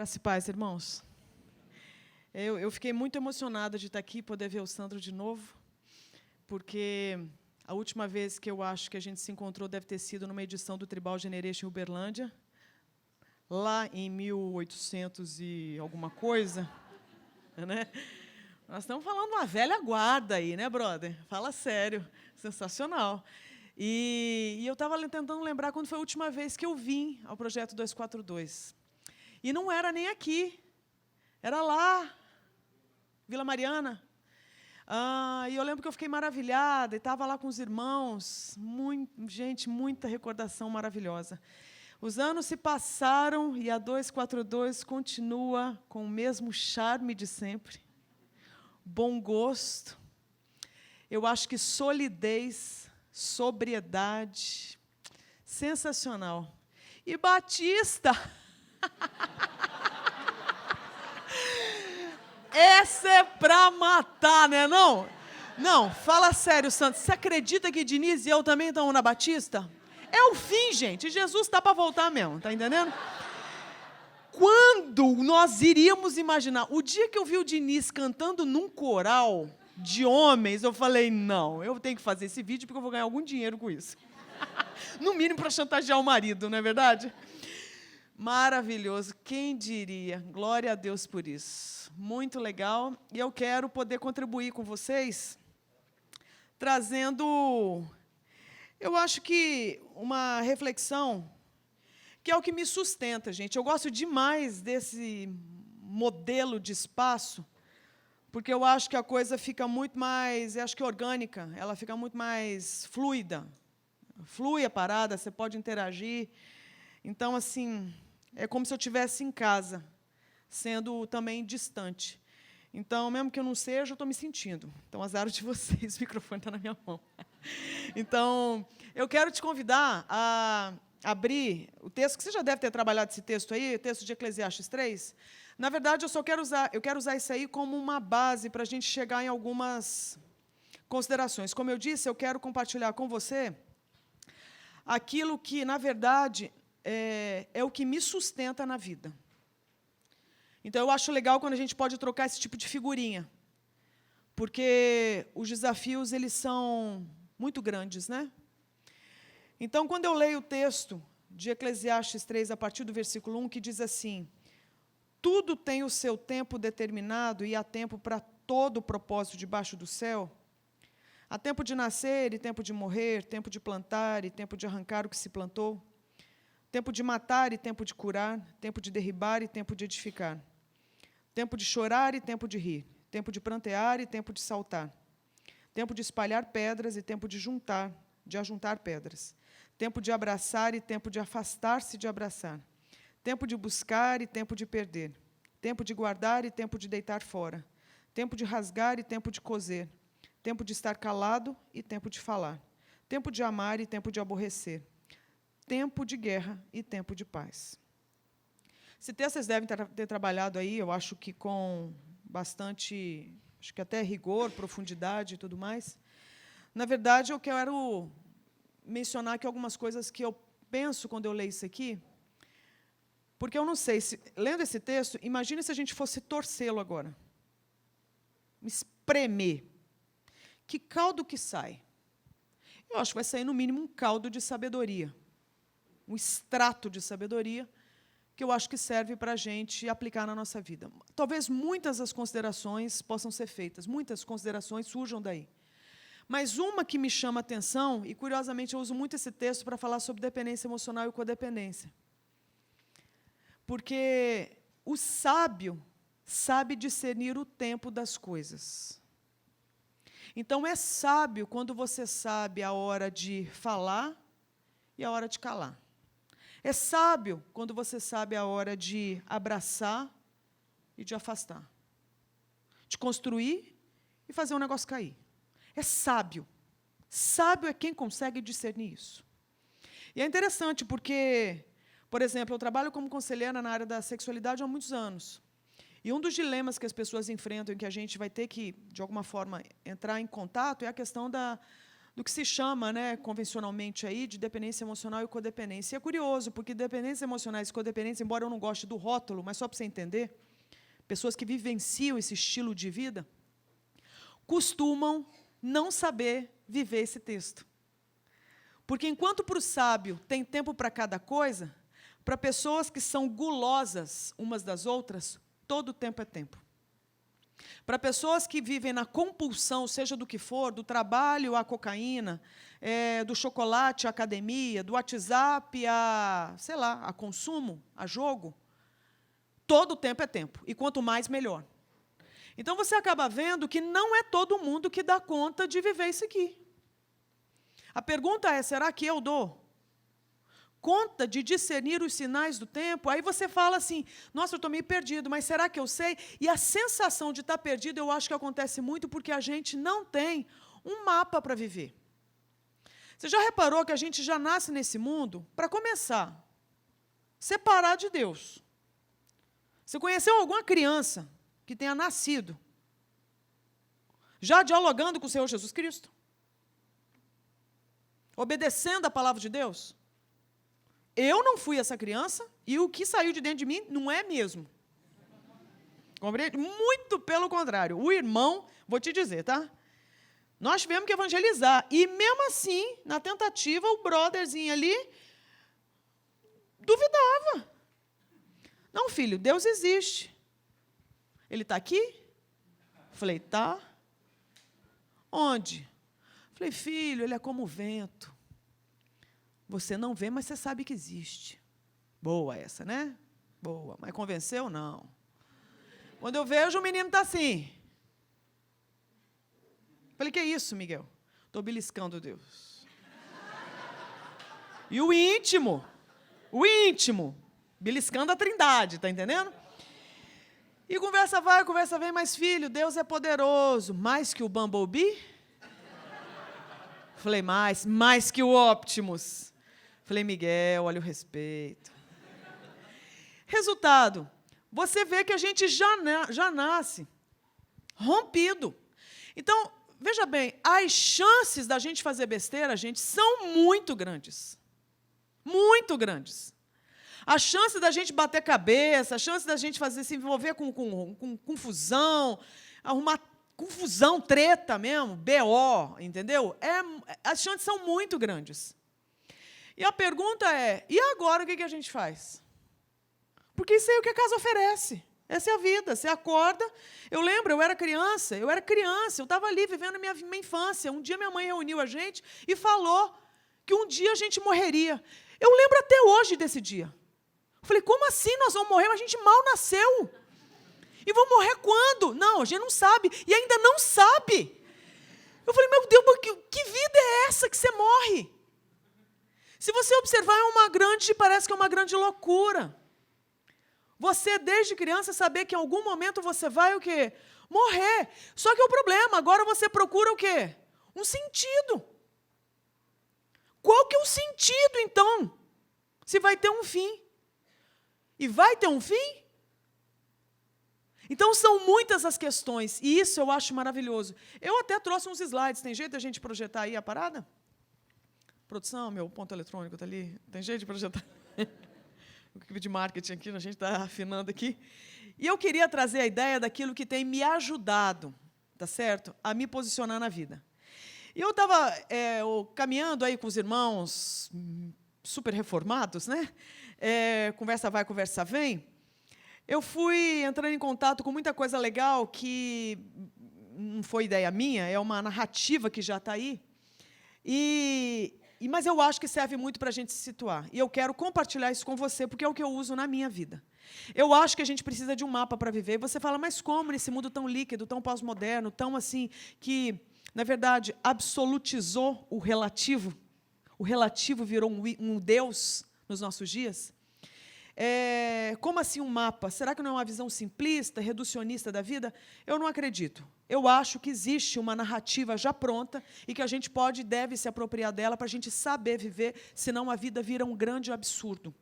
Graça e paz, irmãos. Eu fiquei muito emocionada de estar aqui e poder ver o Sandro de novo, porque a última vez que eu acho que a gente se encontrou deve ter sido numa edição do Tribal Generation em Uberlândia, lá em 1800 e alguma coisa. Né? Nós estamos falando uma velha guarda aí, né, brother? Fala sério, sensacional. E eu estava tentando lembrar quando foi a última vez que eu vim ao Projeto 242. E não era nem aqui, era lá, Vila Mariana. E eu lembro que eu fiquei maravilhada, e estava lá com os irmãos, gente, muita recordação maravilhosa. Os anos se passaram e a 242 continua com o mesmo charme de sempre, bom gosto, eu acho que solidez, sobriedade, sensacional. E Batista... Essa é pra matar, né, não? Não, fala sério, Santos. Você acredita que Diniz e eu também estamos na Batista? É o fim, gente. Jesus está para voltar mesmo, tá entendendo? Quando nós iríamos imaginar? O dia que eu vi o Diniz cantando num coral de homens, eu falei, não, eu tenho que fazer esse vídeo porque eu vou ganhar algum dinheiro com isso. No mínimo para chantagear o marido, não é verdade? Maravilhoso, quem diria? Glória a Deus por isso. Muito legal. E eu quero poder contribuir com vocês, trazendo, eu acho que uma reflexão, que é o que me sustenta, gente. Eu gosto demais desse modelo de espaço, porque eu acho que a coisa fica muito mais, eu acho que orgânica, ela fica muito mais fluida. Flui a parada, você pode interagir. Então, assim... é como se eu estivesse em casa, sendo também distante. Então, mesmo que eu não seja, eu estou me sentindo. Então, azar de vocês, o microfone está na minha mão. Então, eu quero te convidar a abrir o texto, que você já deve ter trabalhado esse texto aí, o texto de Eclesiastes 3. Na verdade, eu quero usar isso aí como uma base para a gente chegar em algumas considerações. Como eu disse, eu quero compartilhar com você aquilo que, na verdade... é o que me sustenta na vida. Então, eu acho legal quando a gente pode trocar esse tipo de figurinha, porque os desafios eles são muito grandes, né? Então, quando eu leio o texto de Eclesiastes 3, a partir do versículo 1, que diz assim, tudo tem o seu tempo determinado e há tempo para todo o propósito debaixo do céu, há tempo de nascer e tempo de morrer, tempo de plantar e tempo de arrancar o que se plantou, tempo de matar e tempo de curar, tempo de derribar e tempo de edificar, tempo de chorar e tempo de rir, tempo de prantear e tempo de saltar, tempo de espalhar pedras e tempo de ajuntar pedras, tempo de abraçar e tempo de afastar-se de abraçar, tempo de buscar e tempo de perder, tempo de guardar e tempo de deitar fora, tempo de rasgar e tempo de coser, tempo de estar calado e tempo de falar, tempo de amar e tempo de aborrecer, tempo de guerra e tempo de paz. Esse texto vocês devem ter trabalhado aí, eu acho que com bastante, acho que até rigor, profundidade e tudo mais. Na verdade, eu quero mencionar aqui algumas coisas que eu penso quando eu leio isso aqui, porque eu não sei, lendo esse texto, imagine se a gente fosse torcê-lo agora. Espremer. Que caldo que sai? Eu acho que vai sair, no mínimo, um caldo de sabedoria. Um extrato de sabedoria que eu acho que serve para a gente aplicar na nossa vida. Talvez muitas das considerações possam ser feitas, muitas considerações surjam daí. Mas uma que me chama a atenção, e curiosamente eu uso muito esse texto para falar sobre dependência emocional e codependência. Porque o sábio sabe discernir o tempo das coisas. Então, é sábio quando você sabe a hora de falar e a hora de calar. É sábio quando você sabe a hora de abraçar e de afastar. De construir e fazer um negócio cair. É sábio. Sábio é quem consegue discernir isso. E é interessante porque, por exemplo, eu trabalho como conselheira na área da sexualidade há muitos anos. E um dos dilemas que as pessoas enfrentam, e que a gente vai ter que, de alguma forma, entrar em contato, é a questão do que se chama, né, convencionalmente aí, de dependência emocional e codependência. E é curioso, porque dependências emocionais e codependência, embora eu não goste do rótulo, mas só para você entender, pessoas que vivenciam esse estilo de vida, costumam não saber viver esse texto. Porque enquanto para o sábio tem tempo para cada coisa, para pessoas que são gulosas umas das outras, todo tempo é tempo. Para pessoas que vivem na compulsão, seja do que for, do trabalho à cocaína, do chocolate à academia, do WhatsApp a, sei lá, a consumo, a jogo, todo tempo é tempo. E quanto mais, melhor. Então, você acaba vendo que não é todo mundo que dá conta de viver isso aqui. A pergunta é, será que eu dou conta de discernir os sinais do tempo? Aí você fala assim, nossa, eu estou meio perdido, mas será que eu sei? E a sensação de estar perdido, eu acho que acontece muito porque a gente não tem um mapa para viver. Você já reparou que a gente já nasce nesse mundo, para começar, separado de Deus? Você conheceu alguma criança que tenha nascido já dialogando com o Senhor Jesus Cristo? Obedecendo a palavra de Deus? Eu não fui essa criança, e o que saiu de dentro de mim não é mesmo. Compreende? Muito pelo contrário. O irmão, vou te dizer, tá? Nós tivemos que evangelizar. E mesmo assim, na tentativa, o brotherzinho ali duvidava. Não, filho, Deus existe. Ele está aqui? Falei, tá. Onde? Falei, filho, ele é como o vento. Você não vê, mas você sabe que existe. Boa essa, né? Boa. Mas convenceu? Não. Quando eu vejo, o menino está assim. Falei, que é isso, Miguel? Estou beliscando Deus. E o íntimo, beliscando a Trindade, está entendendo? E conversa vai, conversa vem, mas filho, Deus é poderoso, mais que o Bumblebee? Falei, mais que o Optimus. Falei, Miguel, olha o respeito. Resultado, você vê que a gente já nasce rompido. Então, veja bem, as chances da gente fazer besteira, gente, são muito grandes. Muito grandes. A chance da gente bater cabeça, a chance da gente se envolver com confusão, arrumar confusão, treta mesmo, BO, entendeu? As chances são muito grandes. E a pergunta é, e agora o que a gente faz? Porque isso aí é o que a casa oferece. Essa é a vida, você acorda. Eu lembro, eu era criança, eu estava ali vivendo minha infância. Um dia minha mãe reuniu a gente e falou que um dia a gente morreria. Eu lembro até hoje desse dia. Eu falei, como assim nós vamos morrer? Mas a gente mal nasceu. E vamos morrer quando? Não, a gente não sabe. E ainda não sabe. Eu falei, meu Deus, que vida é essa que você morre? Se você observar, parece que é uma grande loucura. Você, desde criança, saber que em algum momento você vai o quê? Morrer. Só que é o problema, agora você procura o quê? Um sentido. Qual que é o sentido, então? Se vai ter um fim. E vai ter um fim? Então, são muitas as questões, e isso eu acho maravilhoso. Eu até trouxe uns slides, tem jeito de a gente projetar aí a parada? Produção, meu ponto eletrônico está ali, tem jeito de projetar? O equipe de marketing aqui, a gente está afinando aqui. E eu queria trazer a ideia daquilo que tem me ajudado, tá certo? A me posicionar na vida. E eu estava caminhando aí com os irmãos super reformados, né? Conversa vai, conversa vem. Eu fui entrando em contato com muita coisa legal que não foi ideia minha, é uma narrativa que já está aí. Mas eu acho que serve muito para a gente se situar. E eu quero compartilhar isso com você, porque é o que eu uso na minha vida. Eu acho que a gente precisa de um mapa para viver. E você fala, mas como nesse mundo tão líquido, tão pós-moderno, tão assim, que, na verdade, absolutizou o relativo? O relativo virou um Deus nos nossos dias? Como assim um mapa? Será que não é uma visão simplista, reducionista da vida? Eu não acredito. Eu acho que existe uma narrativa já pronta e que a gente pode e deve se apropriar dela para a gente saber viver, senão a vida vira um grande absurdo.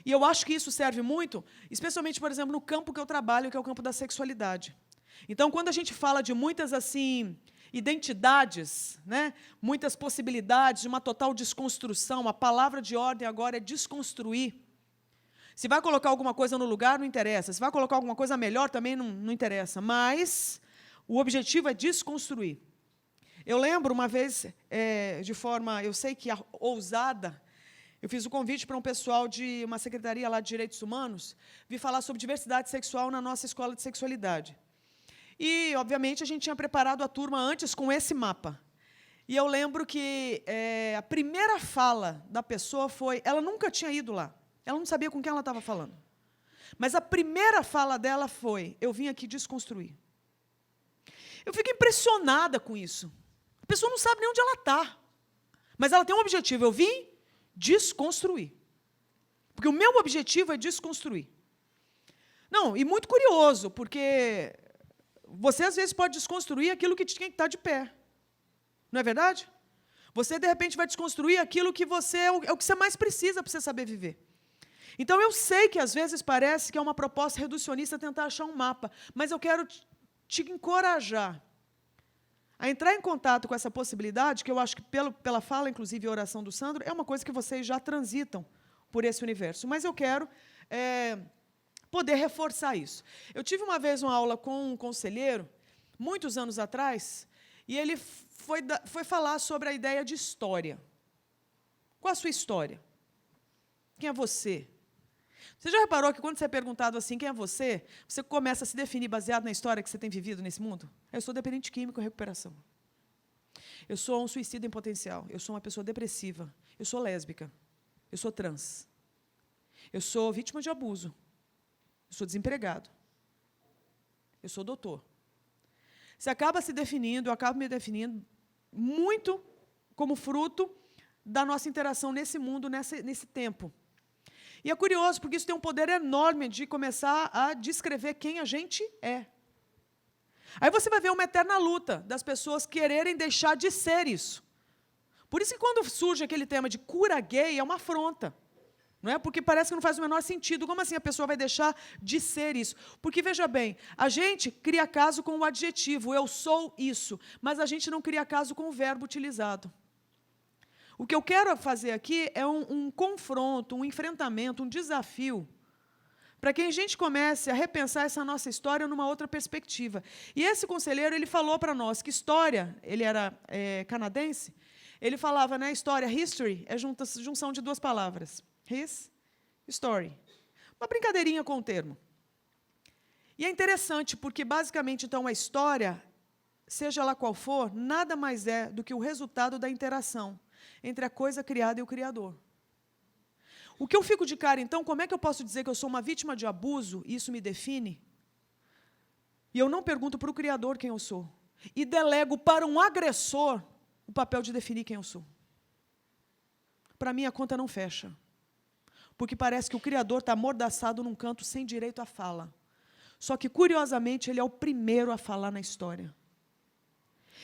E eu acho que isso serve muito, especialmente, por exemplo, no campo que eu trabalho, que é o campo da sexualidade. Então, quando a gente fala de muitas assim identidades, né? Muitas possibilidades, uma total desconstrução. A palavra de ordem agora é desconstruir. Se vai colocar alguma coisa no lugar, não interessa. Se vai colocar alguma coisa melhor, também não interessa. Mas o objetivo é desconstruir. Eu lembro uma vez, de forma, eu sei que ousada, eu fiz o convite para um pessoal de uma secretaria lá de Direitos Humanos vir falar sobre diversidade sexual na nossa escola de sexualidade. E, obviamente, a gente tinha preparado a turma antes com esse mapa. E eu lembro que a primeira fala da pessoa foi... Ela nunca tinha ido lá. Ela não sabia com quem ela estava falando. Mas a primeira fala dela foi: eu vim aqui desconstruir. Eu fico impressionada com isso. A pessoa não sabe nem onde ela está. Mas ela tem um objetivo: eu vim desconstruir. Porque o meu objetivo é desconstruir. Não, e muito curioso, porque você, às vezes, pode desconstruir aquilo que tinha que estar de pé. Não é verdade? Você, de repente, vai desconstruir aquilo que é o que você mais precisa para você saber viver. Então, eu sei que, às vezes, parece que é uma proposta reducionista tentar achar um mapa, mas eu quero te encorajar a entrar em contato com essa possibilidade, que eu acho que, pela fala, inclusive, e oração do Sandro, é uma coisa que vocês já transitam por esse universo. Mas eu quero poder reforçar isso. Eu tive uma vez uma aula com um conselheiro, muitos anos atrás, e ele foi falar sobre a ideia de história. Qual a sua história? Quem é você? Você já reparou que, quando você é perguntado assim, quem é você, você começa a se definir baseado na história que você tem vivido nesse mundo? Eu sou dependente químico em recuperação. Eu sou um suicida em potencial. Eu sou uma pessoa depressiva. Eu sou lésbica. Eu sou trans. Eu sou vítima de abuso. Eu sou desempregado. Eu sou doutor. Você acaba se definindo, eu acabo me definindo muito como fruto da nossa interação nesse mundo, nesse tempo. E é curioso, porque isso tem um poder enorme de começar a descrever quem a gente é. Aí você vai ver uma eterna luta das pessoas quererem deixar de ser isso. Por isso que, quando surge aquele tema de cura gay, é uma afronta. Não é? Porque parece que não faz o menor sentido. Como assim a pessoa vai deixar de ser isso? Porque, veja bem, a gente cria caso com o adjetivo, eu sou isso, mas a gente não cria caso com o verbo utilizado. O que eu quero fazer aqui é um confronto, um enfrentamento, um desafio, para que a gente comece a repensar essa nossa história numa outra perspectiva. E esse conselheiro, ele falou para nós que história, ele era canadense, ele falava, né, história, history, é junção de duas palavras. His, story. Uma brincadeirinha com o termo. E é interessante, porque, basicamente, então, a história, seja ela qual for, nada mais é do que o resultado da interação entre a coisa criada e o Criador. O que eu fico de cara, então, como é que eu posso dizer que eu sou uma vítima de abuso e isso me define? E eu não pergunto para o Criador quem eu sou. E delego para um agressor o papel de definir quem eu sou. Para mim, a conta não fecha. Porque parece que o Criador está amordaçado num canto sem direito à fala. Só que, curiosamente, ele é o primeiro a falar na história.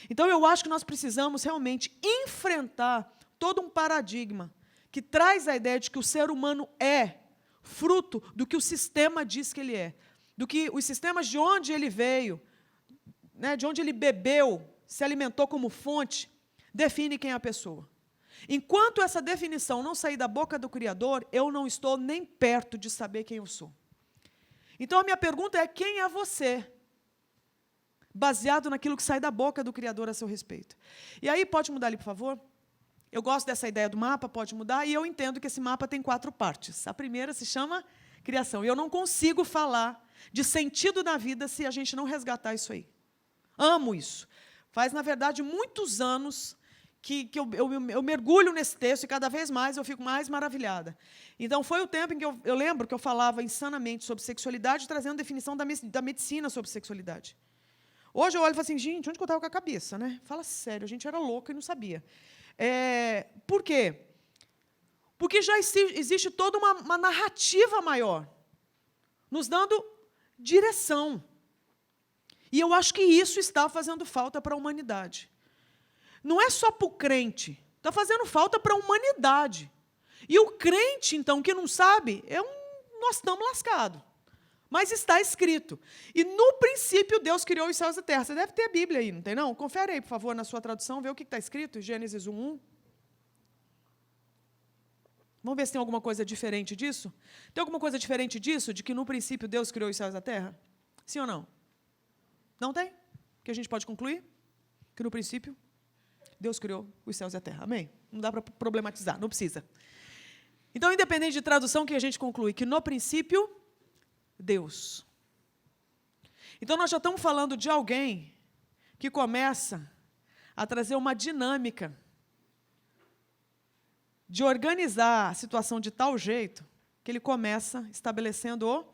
Então, eu acho que nós precisamos realmente enfrentar todo um paradigma que traz a ideia de que o ser humano é fruto do que o sistema diz que ele é, do que os sistemas de onde ele veio, né, de onde ele bebeu, se alimentou como fonte, define quem é a pessoa. Enquanto essa definição não sair da boca do Criador, eu não estou nem perto de saber quem eu sou. Então, a minha pergunta é: quem é você? Baseado naquilo que sai da boca do Criador a seu respeito. E aí, pode mudar ali, por favor? Eu gosto dessa ideia do mapa, pode mudar, e eu entendo que esse mapa tem 4 partes. A primeira se chama criação. E eu não consigo falar de sentido da vida se a gente não resgatar isso aí. Amo isso. Faz, na verdade, muitos anos que eu mergulho nesse texto, e cada vez mais eu fico mais maravilhada. Então, foi o tempo em que eu lembro que eu falava insanamente sobre sexualidade, trazendo definição da medicina sobre sexualidade. Hoje eu olho e falo assim, gente, onde que eu estava com a cabeça? Né? Fala sério, a gente era louca e não sabia. Por quê? Porque já existe toda uma narrativa maior, nos dando direção. E eu acho que isso está fazendo falta para a humanidade. Não é só para o crente, está fazendo falta para a humanidade. E o crente, então, que não sabe, nós estamos lascados. Mas está escrito. E no princípio Deus criou os céus e a terra. Você deve ter a Bíblia aí, não tem não? Confere aí, por favor, na sua tradução, vê o que está escrito, Gênesis 1:1. Vamos ver se tem alguma coisa diferente disso? Tem alguma coisa diferente disso, de que no princípio Deus criou os céus e a terra? Sim ou não? Não tem? Que a gente pode concluir? Que no princípio Deus criou os céus e a terra. Amém? Não dá para problematizar, não precisa. Então, independente de tradução, que a gente conclui que no princípio, Deus. Então, nós já estamos falando de alguém que começa a trazer uma dinâmica de organizar a situação de tal jeito que ele começa estabelecendo o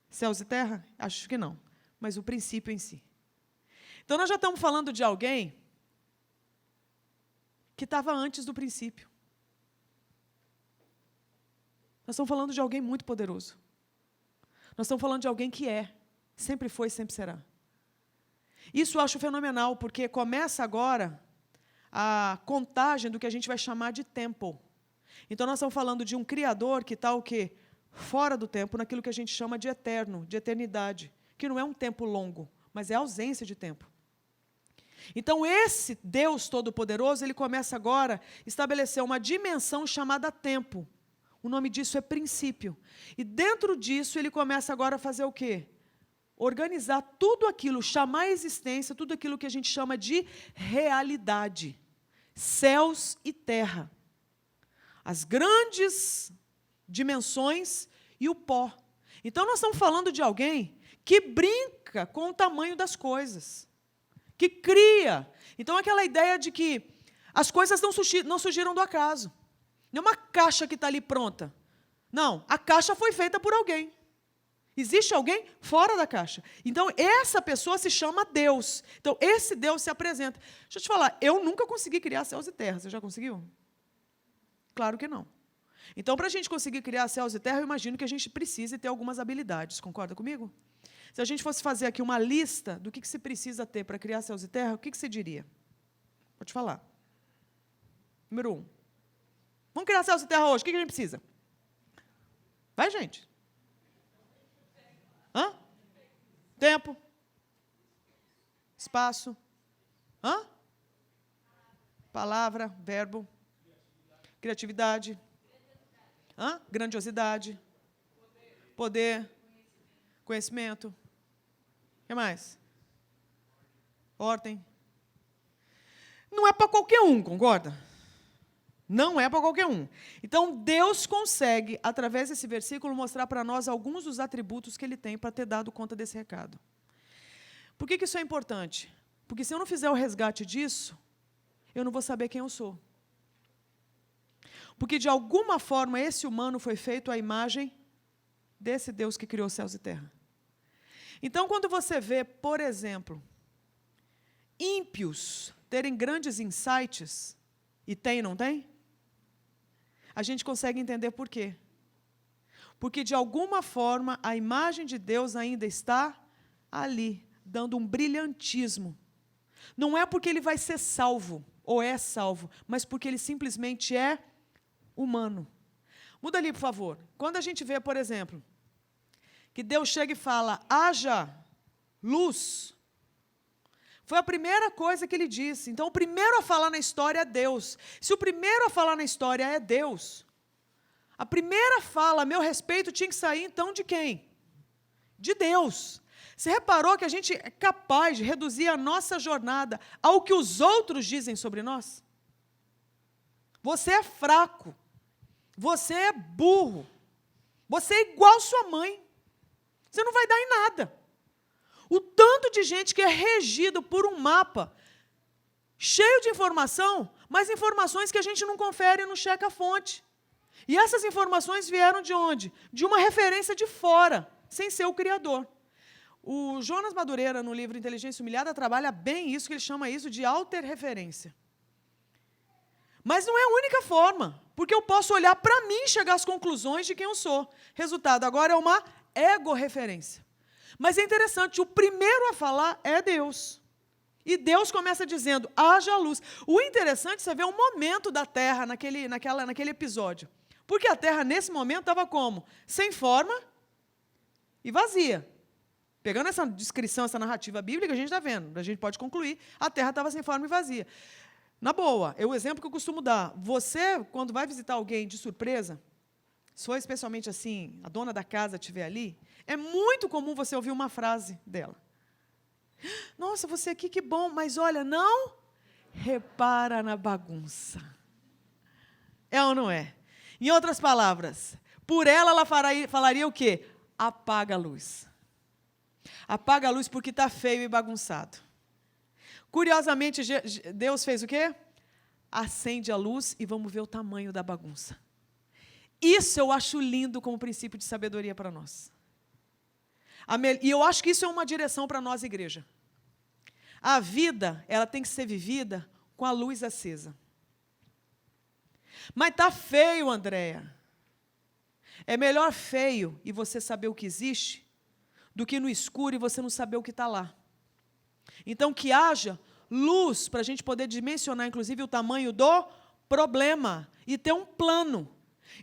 céus e terra? Acho que não, mas o princípio em si. Então, nós já estamos falando de alguém que estava antes do princípio. Nós estamos falando de alguém muito poderoso. Nós estamos falando de alguém que sempre foi e sempre será. Isso eu acho fenomenal, porque começa agora a contagem do que a gente vai chamar de tempo. Então, nós estamos falando de um Criador que está o quê? Fora do tempo, naquilo que a gente chama de eterno, de eternidade, que não é um tempo longo, mas é ausência de tempo. Então, esse Deus Todo-Poderoso, ele começa agora a estabelecer uma dimensão chamada tempo. O nome disso é princípio. E dentro disso, ele começa agora a fazer o quê? Organizar tudo aquilo, chamar a existência, tudo aquilo que a gente chama de realidade. Céus e terra. As grandes dimensões e o pó. Então, nós estamos falando de alguém que brinca com o tamanho das coisas, que cria. Então, aquela ideia de que as coisas não surgiram do acaso. Não é uma caixa que está ali pronta. Não, a caixa foi feita por alguém. Existe alguém fora da caixa. Então, essa pessoa se chama Deus. Então, esse Deus se apresenta. Deixa eu te falar, eu nunca consegui criar céus e terra. Você já conseguiu? Claro que não. Então, para a gente conseguir criar céus e terra, eu imagino que a gente precise ter algumas habilidades. Concorda comigo? Se a gente fosse fazer aqui uma lista do que se precisa ter para criar céus e terra, o que você diria? Pode falar. Número 1. Vamos criar céus e terra hoje. O que a gente precisa? Vai, gente. Hã? Tempo. Espaço. Hã? Palavra, verbo. Criatividade. Hã? Grandiosidade. Poder. Conhecimento. O que mais? Ordem. Não é para qualquer um, concorda? Não é para qualquer um. Então, Deus consegue, através desse versículo, mostrar para nós alguns dos atributos que Ele tem para ter dado conta desse recado. Por que isso é importante? Porque se eu não fizer o resgate disso, eu não vou saber quem eu sou. Porque, de alguma forma, esse humano foi feito à imagem desse Deus que criou céus e terra. Então, quando você vê, por exemplo, ímpios terem grandes insights, e tem, não tem? A gente consegue entender por quê. Porque, de alguma forma, a imagem de Deus ainda está ali, dando um brilhantismo. Não é porque ele vai ser salvo, ou é salvo, mas porque ele simplesmente é humano. Muda ali, por favor. Quando a gente vê, por exemplo, que Deus chega e fala, haja luz, foi a primeira coisa que ele disse. Então, o primeiro a falar na história é Deus. Se o primeiro a falar na história é Deus, a primeira fala a meu respeito tinha que sair, então, de quem? De Deus. Você reparou que a gente é capaz de reduzir a nossa jornada ao que os outros dizem sobre nós? Você é fraco. Você é burro. Você é igual sua mãe. Você não vai dar em nada. O tanto de gente que é regido por um mapa cheio de informação, mas informações que a gente não confere e não checa a fonte. E essas informações vieram de onde? De uma referência de fora, sem ser o Criador. O Jonas Madureira, no livro Inteligência Humilhada, trabalha bem isso, que ele chama isso de alterreferência. Mas não é a única forma, porque eu posso olhar para mim e chegar às conclusões de quem eu sou. Resultado, agora é uma ego-referência. Mas é interessante, o primeiro a falar é Deus. E Deus começa dizendo, haja luz. O interessante é você ver um momento da Terra naquele episódio. Porque a Terra, nesse momento, estava como? Sem forma e vazia. Pegando essa descrição, essa narrativa bíblica, a gente está vendo, a gente pode concluir, a terra estava sem forma e vazia. Na boa, é o exemplo que eu costumo dar. Você, quando vai visitar alguém de surpresa, se for especialmente assim, a dona da casa estiver ali, é muito comum você ouvir uma frase dela. Nossa, você aqui, que bom, mas olha, não repara na bagunça. É ou não é? Em outras palavras, por ela falaria o quê? Apaga a luz. Apaga a luz porque está feio e bagunçado. Curiosamente, Deus fez o quê? Acende a luz e vamos ver o tamanho da bagunça. Isso eu acho lindo como princípio de sabedoria para nós. E eu acho que isso é uma direção para nós, igreja. A vida, ela tem que ser vivida com a luz acesa. Mas está feio, Andréia. É melhor feio e você saber o que existe do que no escuro e você não saber o que está lá. Então, que haja luz para a gente poder dimensionar, inclusive, o tamanho do problema e ter um plano.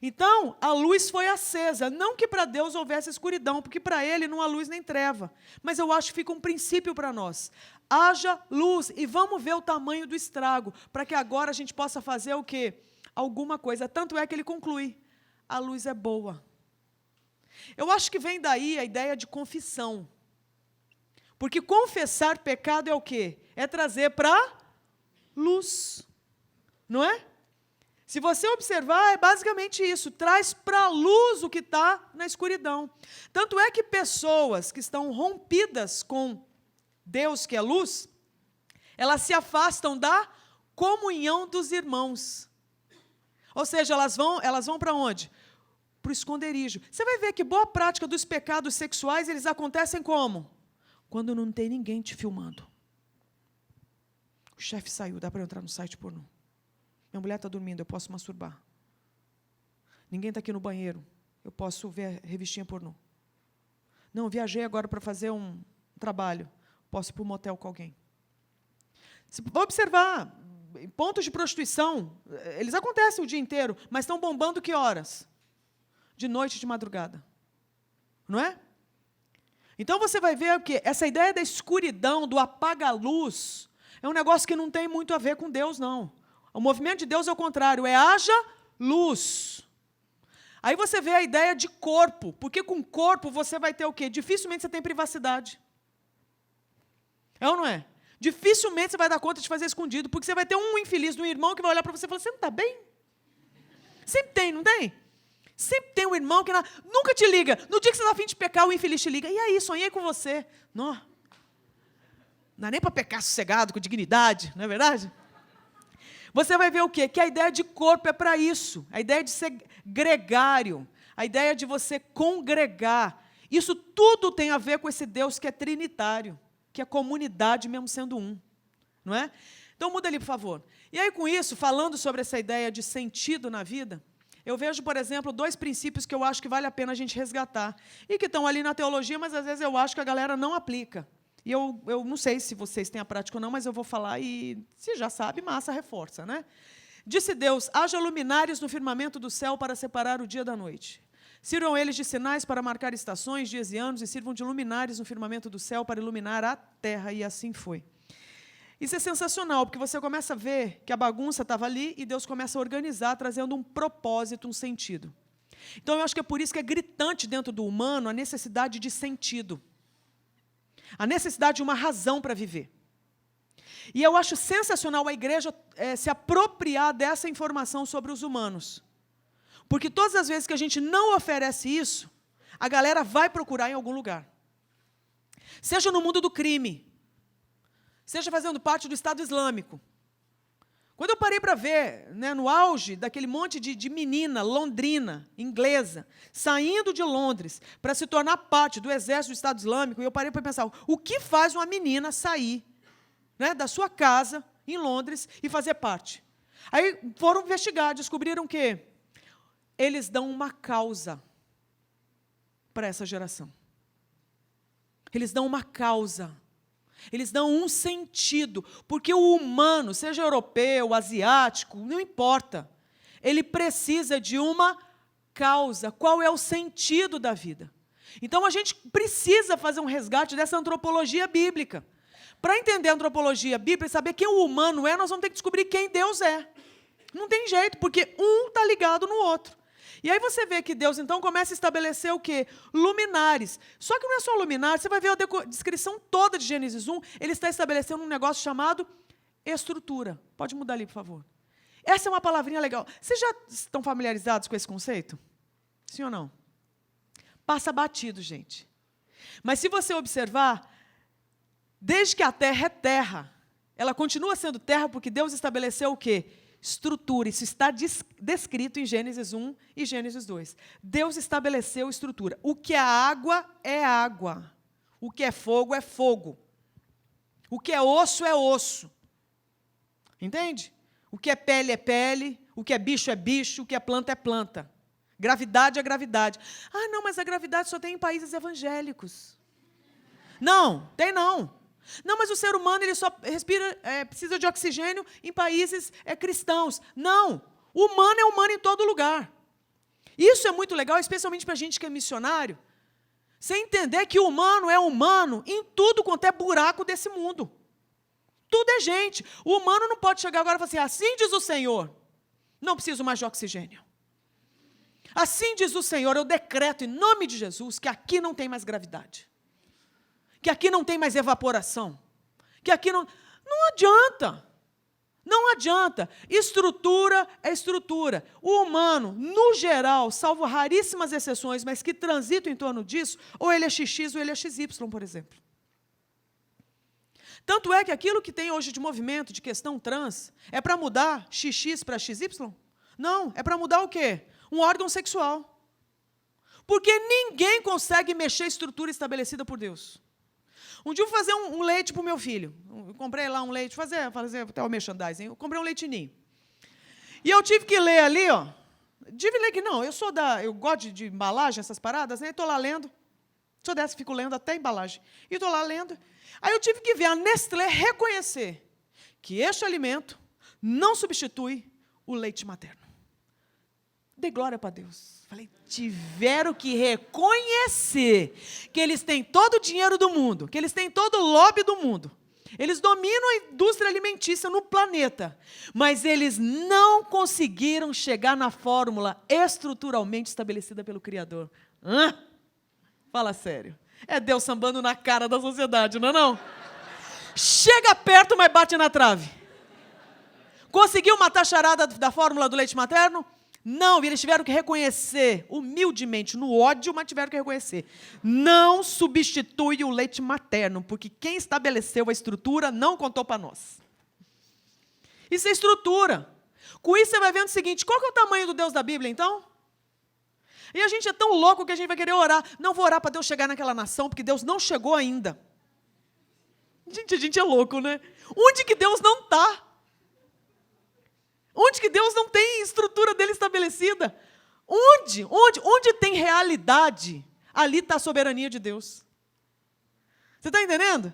Então, a luz foi acesa. Não que para Deus houvesse escuridão, porque para Ele não há luz nem treva. Mas eu acho que fica um princípio para nós. Haja luz e vamos ver o tamanho do estrago, para que agora a gente possa fazer o quê? Alguma coisa. Tanto é que ele conclui, a luz é boa. Eu acho que vem daí a ideia de confissão. Porque confessar pecado é o quê? É trazer para luz. Não é? Se você observar, é basicamente isso. Traz para a luz o que está na escuridão. Tanto é que pessoas que estão rompidas com Deus, que é luz, elas se afastam da comunhão dos irmãos. Ou seja, elas vão para onde? Para o esconderijo. Você vai ver que boa prática dos pecados sexuais, eles acontecem como? Quando não tem ninguém te filmando. O chefe saiu, dá para eu entrar no site pornô. Minha mulher está dormindo, eu posso masturbar. Ninguém está aqui no banheiro, eu posso ver a revistinha pornô. Não, viajei agora para fazer um trabalho, posso ir para um motel com alguém. Se for observar, pontos de prostituição, eles acontecem o dia inteiro, mas estão bombando que horas? De noite e de madrugada. Não é? Então você vai ver o quê? Essa ideia da escuridão, do apaga-luz, é um negócio que não tem muito a ver com Deus, não. O movimento de Deus é o contrário, é haja luz. Aí você vê a ideia de corpo, porque com corpo você vai ter o quê? Dificilmente você tem privacidade. É ou não é? Dificilmente você vai dar conta de fazer escondido, porque você vai ter um infeliz de um irmão que vai olhar para você e falar, você não está bem? Sempre tem, não tem? Sempre tem um irmão que nunca te liga. No dia que você está a fim de pecar, o infeliz te liga. E aí, sonhei com você. Não dá nem para pecar sossegado, com dignidade, não é verdade? Você vai ver o quê? Que a ideia de corpo é para isso. A ideia de ser gregário. A ideia de você congregar. Isso tudo tem a ver com esse Deus que é trinitário. Que é comunidade mesmo sendo um. Não é? Então, muda ali, por favor. E aí, com isso, falando sobre essa ideia de sentido na vida, eu vejo, por exemplo, 2 princípios que eu acho que vale a pena a gente resgatar. E que estão ali na teologia, mas às vezes eu acho que a galera não aplica. E eu não sei se vocês têm a prática ou não, mas eu vou falar e, se já sabe, massa, reforça, né? Disse Deus, haja luminares no firmamento do céu para separar o dia da noite. Sirvam eles de sinais para marcar estações, dias e anos, e sirvam de luminares no firmamento do céu para iluminar a terra. E assim foi. Isso é sensacional, porque você começa a ver que a bagunça estava ali e Deus começa a organizar, trazendo um propósito, um sentido. Então, eu acho que é por isso que é gritante dentro do humano a necessidade de sentido. A necessidade de uma razão para viver. E eu acho sensacional a igreja se apropriar dessa informação sobre os humanos. Porque todas as vezes que a gente não oferece isso, a galera vai procurar em algum lugar. Seja no mundo do crime, seja fazendo parte do Estado Islâmico. Quando eu parei para ver, né, no auge daquele monte de menina londrina, inglesa, saindo de Londres para se tornar parte do exército do Estado Islâmico, e eu parei para pensar, o que faz uma menina sair, né, da sua casa, em Londres, e fazer parte? Aí foram investigar, descobriram que eles dão uma causa para essa geração. Eles dão uma causa. Eles dão um sentido, porque o humano, seja europeu, asiático, não importa, ele precisa de uma causa. Qual é o sentido da vida? Então, a gente precisa fazer um resgate dessa antropologia bíblica. Para entender a antropologia bíblica e saber quem o humano é, nós vamos ter que descobrir quem Deus é. Não tem jeito, porque um está ligado no outro. E aí você vê que Deus, então, começa a estabelecer o quê? Luminares. Só que não é só luminares, você vai ver a descrição toda de Gênesis 1, ele está estabelecendo um negócio chamado estrutura. Pode mudar ali, por favor. Essa é uma palavrinha legal. Vocês já estão familiarizados com esse conceito? Sim ou não? Passa batido, gente. Mas se você observar, desde que a terra é terra, ela continua sendo terra porque Deus estabeleceu o quê? Estrutura. Isso está descrito em Gênesis 1 e Gênesis 2. Deus estabeleceu estrutura. O que é água é água. O que é fogo. O que é osso. Entende? O que é pele. O que é bicho. O que é planta. Gravidade é gravidade. Ah, não, mas a gravidade só tem em países evangélicos. Não, tem não. Não, mas o ser humano ele só precisa de oxigênio em países cristãos. Não, o humano é humano em todo lugar. Isso é muito legal, especialmente para a gente que é missionário. Você entender que o humano é humano em tudo quanto é buraco desse mundo. Tudo é gente. O humano não pode chegar agora e falar assim diz o Senhor, não preciso mais de oxigênio. Assim diz o Senhor, eu decreto em nome de Jesus que aqui não tem mais gravidade. Que aqui não tem mais evaporação, que aqui não adianta, estrutura é estrutura, o humano, no geral, salvo raríssimas exceções, mas que transitam em torno disso, ou ele é XX ou ele é XY, por exemplo. Tanto é que aquilo que tem hoje de movimento, de questão trans, é para mudar XX para XY? Não, é para mudar o quê? Um órgão sexual. Porque ninguém consegue mexer a estrutura estabelecida por Deus. Um dia eu fui fazer um leite para o meu filho. Eu comprei lá um leite, fazer até o merchandising. Eu comprei um leitinho. E eu tive que ler ali, ó. Tive que ler que não, eu gosto de embalagem, essas paradas, né? Estou lá lendo. Sou dessa, fico lendo até a embalagem. E estou lá lendo. Aí eu tive que ver a Nestlé reconhecer que este alimento não substitui o leite materno. Dei glória para Deus. Falei, tiveram que reconhecer que eles têm todo o dinheiro do mundo, que eles têm todo o lobby do mundo. Eles dominam a indústria alimentícia no planeta, mas eles não conseguiram chegar na fórmula estruturalmente estabelecida pelo Criador. Hã? Fala sério. É Deus sambando na cara da sociedade, não é não? Chega perto, mas bate na trave. Conseguiu matar a charada da fórmula do leite materno? Não, eles tiveram que reconhecer, humildemente, no ódio, mas tiveram que reconhecer. Não substitui o leite materno, porque quem estabeleceu a estrutura não contou para nós. Isso é estrutura. Com isso você vai vendo o seguinte, qual que é o tamanho do Deus da Bíblia, então? E a gente é tão louco que a gente vai querer orar. Não vou orar para Deus chegar naquela nação, porque Deus não chegou ainda. Gente, a gente é louco, né? Onde que Deus não está? Onde que Deus não tem estrutura dele estabelecida? Onde tem realidade, ali está a soberania de Deus. Você está entendendo?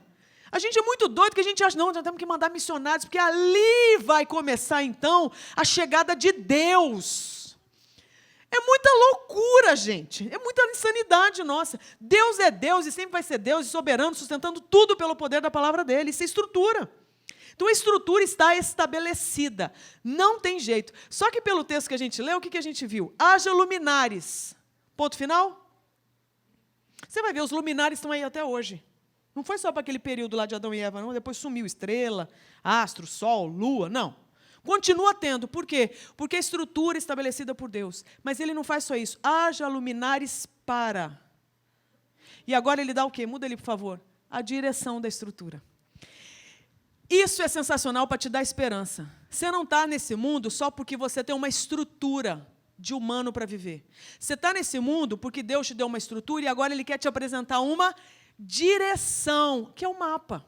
A gente é muito doido que a gente acha, não, nós temos que mandar missionários, porque ali vai começar, então, a chegada de Deus. É muita loucura, gente. É muita insanidade nossa. Deus é Deus e sempre vai ser Deus e soberano, sustentando tudo pelo poder da palavra dele. Isso é estrutura. Então, a estrutura está estabelecida. Não tem jeito. Só que pelo texto que a gente leu, o que a gente viu? Haja luminares. Ponto final? Você vai ver, os luminares estão aí até hoje. Não foi só para aquele período lá de Adão e Eva, não. Depois sumiu estrela, astro, sol, lua, não. Continua tendo. Por quê? Porque a estrutura é estabelecida por Deus. Mas ele não faz só isso. Haja luminares para. E agora ele dá o quê? Muda ali, por favor. A direção da estrutura. Isso é sensacional para te dar esperança. Você não está nesse mundo só porque você tem uma estrutura de humano para viver. Você está nesse mundo porque Deus te deu uma estrutura e agora Ele quer te apresentar uma direção, que é o mapa.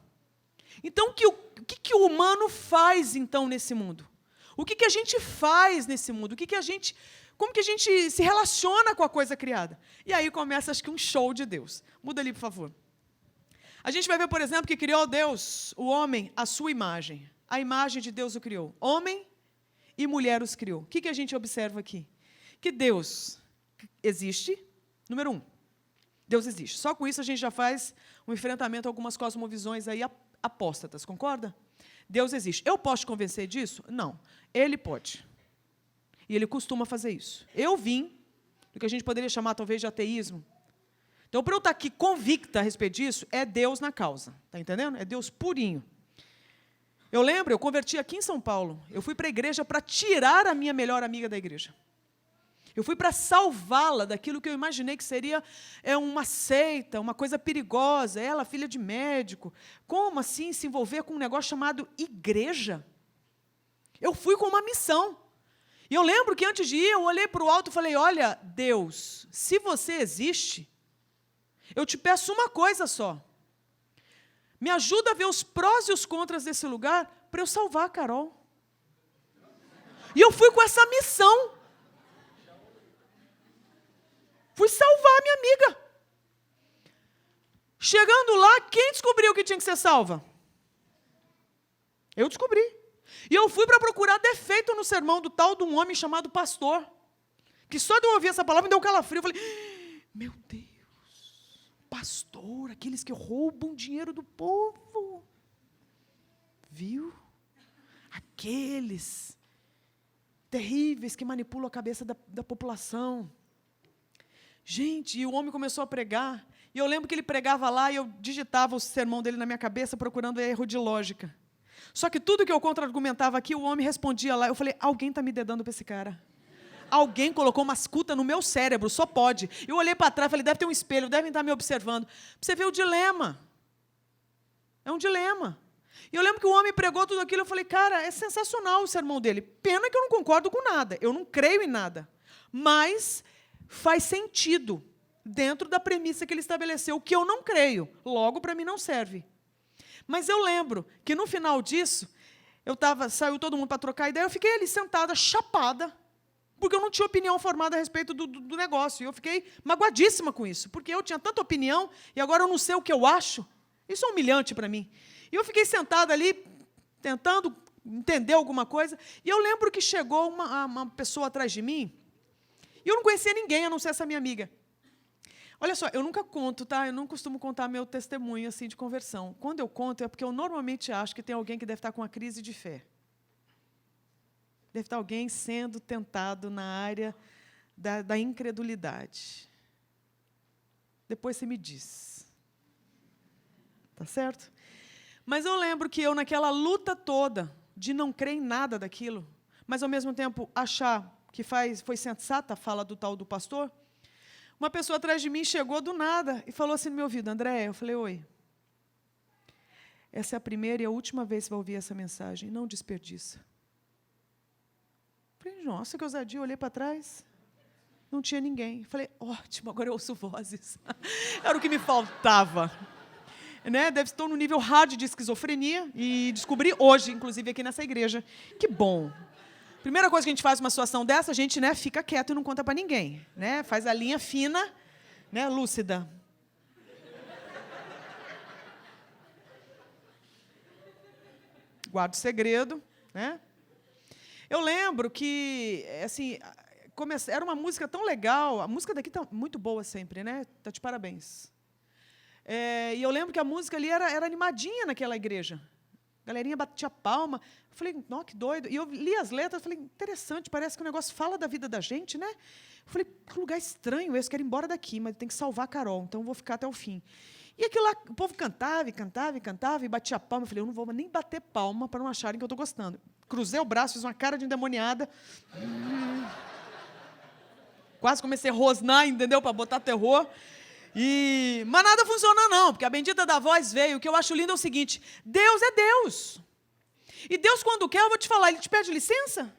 Então, o que o humano faz, então, nesse mundo? O que a gente faz nesse mundo? Como que a gente se relaciona com a coisa criada? E aí começa, acho que, um show de Deus. Muda ali, por favor. A gente vai ver, por exemplo, que criou Deus, o homem, à sua imagem. A imagem de Deus o criou. Homem e mulher os criou. O que a gente observa aqui? Que Deus existe, número 1. Deus existe. Só com isso a gente já faz um enfrentamento a algumas cosmovisões aí apóstatas, concorda? Deus existe. Eu posso te convencer disso? Não. Ele pode. E ele costuma fazer isso. Eu vim do que a gente poderia chamar talvez de ateísmo. Então, para eu estar aqui convicta a respeito disso, é Deus na causa. Está entendendo? É Deus purinho. Eu lembro, eu converti aqui em São Paulo. Eu fui para a igreja para tirar a minha melhor amiga da igreja. Eu fui para salvá-la daquilo que eu imaginei que seria uma seita, uma coisa perigosa. Ela, filha de médico. Como assim se envolver com um negócio chamado igreja? Eu fui com uma missão. E eu lembro que antes de ir, eu olhei para o alto e falei, olha, Deus, se você existe, eu te peço uma coisa só. Me ajuda a ver os prós e os contras desse lugar para eu salvar a Carol. E eu fui com essa missão. Fui salvar a minha amiga. Chegando lá, quem descobriu que tinha que ser salva? Eu descobri. E eu fui para procurar defeito no sermão do tal de um homem chamado pastor. Que só de eu ouvir essa palavra me deu um calafrio. Eu falei, meu Deus, pastor, aqueles que roubam dinheiro do povo. Viu? Aqueles terríveis que manipulam a cabeça da população. Gente, e o homem começou a pregar. E eu lembro que ele pregava lá e eu digitava o sermão dele na minha cabeça procurando erro de lógica. Só que tudo que eu contra-argumentava aqui, o homem respondia lá. Eu falei, alguém está me dedando para esse cara. Alguém colocou uma escuta no meu cérebro, só pode. Eu olhei para trás e falei, deve ter um espelho, devem estar me observando. Pra você ver o dilema. É um dilema. E eu lembro que o homem pregou tudo aquilo, eu falei, cara, é sensacional o sermão dele. Pena que eu não concordo com nada, eu não creio em nada. Mas faz sentido dentro da premissa que ele estabeleceu, que eu não creio. Logo, para mim, não serve. Mas eu lembro que, no final disso, saiu todo mundo para trocar ideia, eu fiquei ali sentada, chapada, porque eu não tinha opinião formada a respeito do negócio. E eu fiquei magoadíssima com isso, porque eu tinha tanta opinião e agora eu não sei o que eu acho. Isso é humilhante para mim. E eu fiquei sentada ali, tentando entender alguma coisa, e eu lembro que chegou uma pessoa atrás de mim, e eu não conhecia ninguém, a não ser essa minha amiga. Olha só, eu nunca conto, tá? Eu não costumo contar meu testemunho assim, de conversão. Quando eu conto, é porque eu normalmente acho que tem alguém que deve estar com uma crise de fé. Deve estar alguém sendo tentado na área da incredulidade. Depois você me diz. Tá certo? Mas eu lembro que eu, naquela luta toda, de não crer em nada daquilo, mas, ao mesmo tempo, achar que foi sensata a fala do tal do pastor, uma pessoa atrás de mim chegou do nada e falou assim no meu ouvido, André, eu falei, oi, essa é a primeira e a última vez que você vai ouvir essa mensagem, não desperdiça. Falei, nossa, que ousadia, eu olhei para trás, não tinha ninguém. Falei, ótimo, agora eu ouço vozes. Era o que me faltava. Né? Estou no nível hard de esquizofrenia e descobri hoje, inclusive, aqui nessa igreja. Que bom. Primeira coisa que a gente faz numa situação dessa, a gente, né, fica quieto e não conta para ninguém. Né? Faz a linha fina, né, lúcida. Guarda o segredo. Né? Eu lembro que, assim, era uma música tão legal. A música daqui está muito boa sempre, né? Está de parabéns. E eu lembro que a música ali era animadinha naquela igreja. A galerinha batia palma. Eu falei, nossa, que doido. E eu li as letras, falei, interessante, parece que o negócio fala da vida da gente, né? Eu falei, que lugar estranho esse, quero ir embora daqui, mas tem que salvar a Carol, então eu vou ficar até o fim. E aquilo lá, o povo cantava, e cantava, e cantava, e batia palma. Eu falei, eu não vou nem bater palma para não acharem que eu estou gostando. Cruzei o braço, fiz uma cara de endemoniada. Quase comecei a rosnar, entendeu? Para botar terror. Mas nada funcionou, não, porque a bendita da voz veio. O que eu acho lindo é o seguinte, Deus é Deus. E Deus, quando quer, eu vou te falar, Ele te pede licença?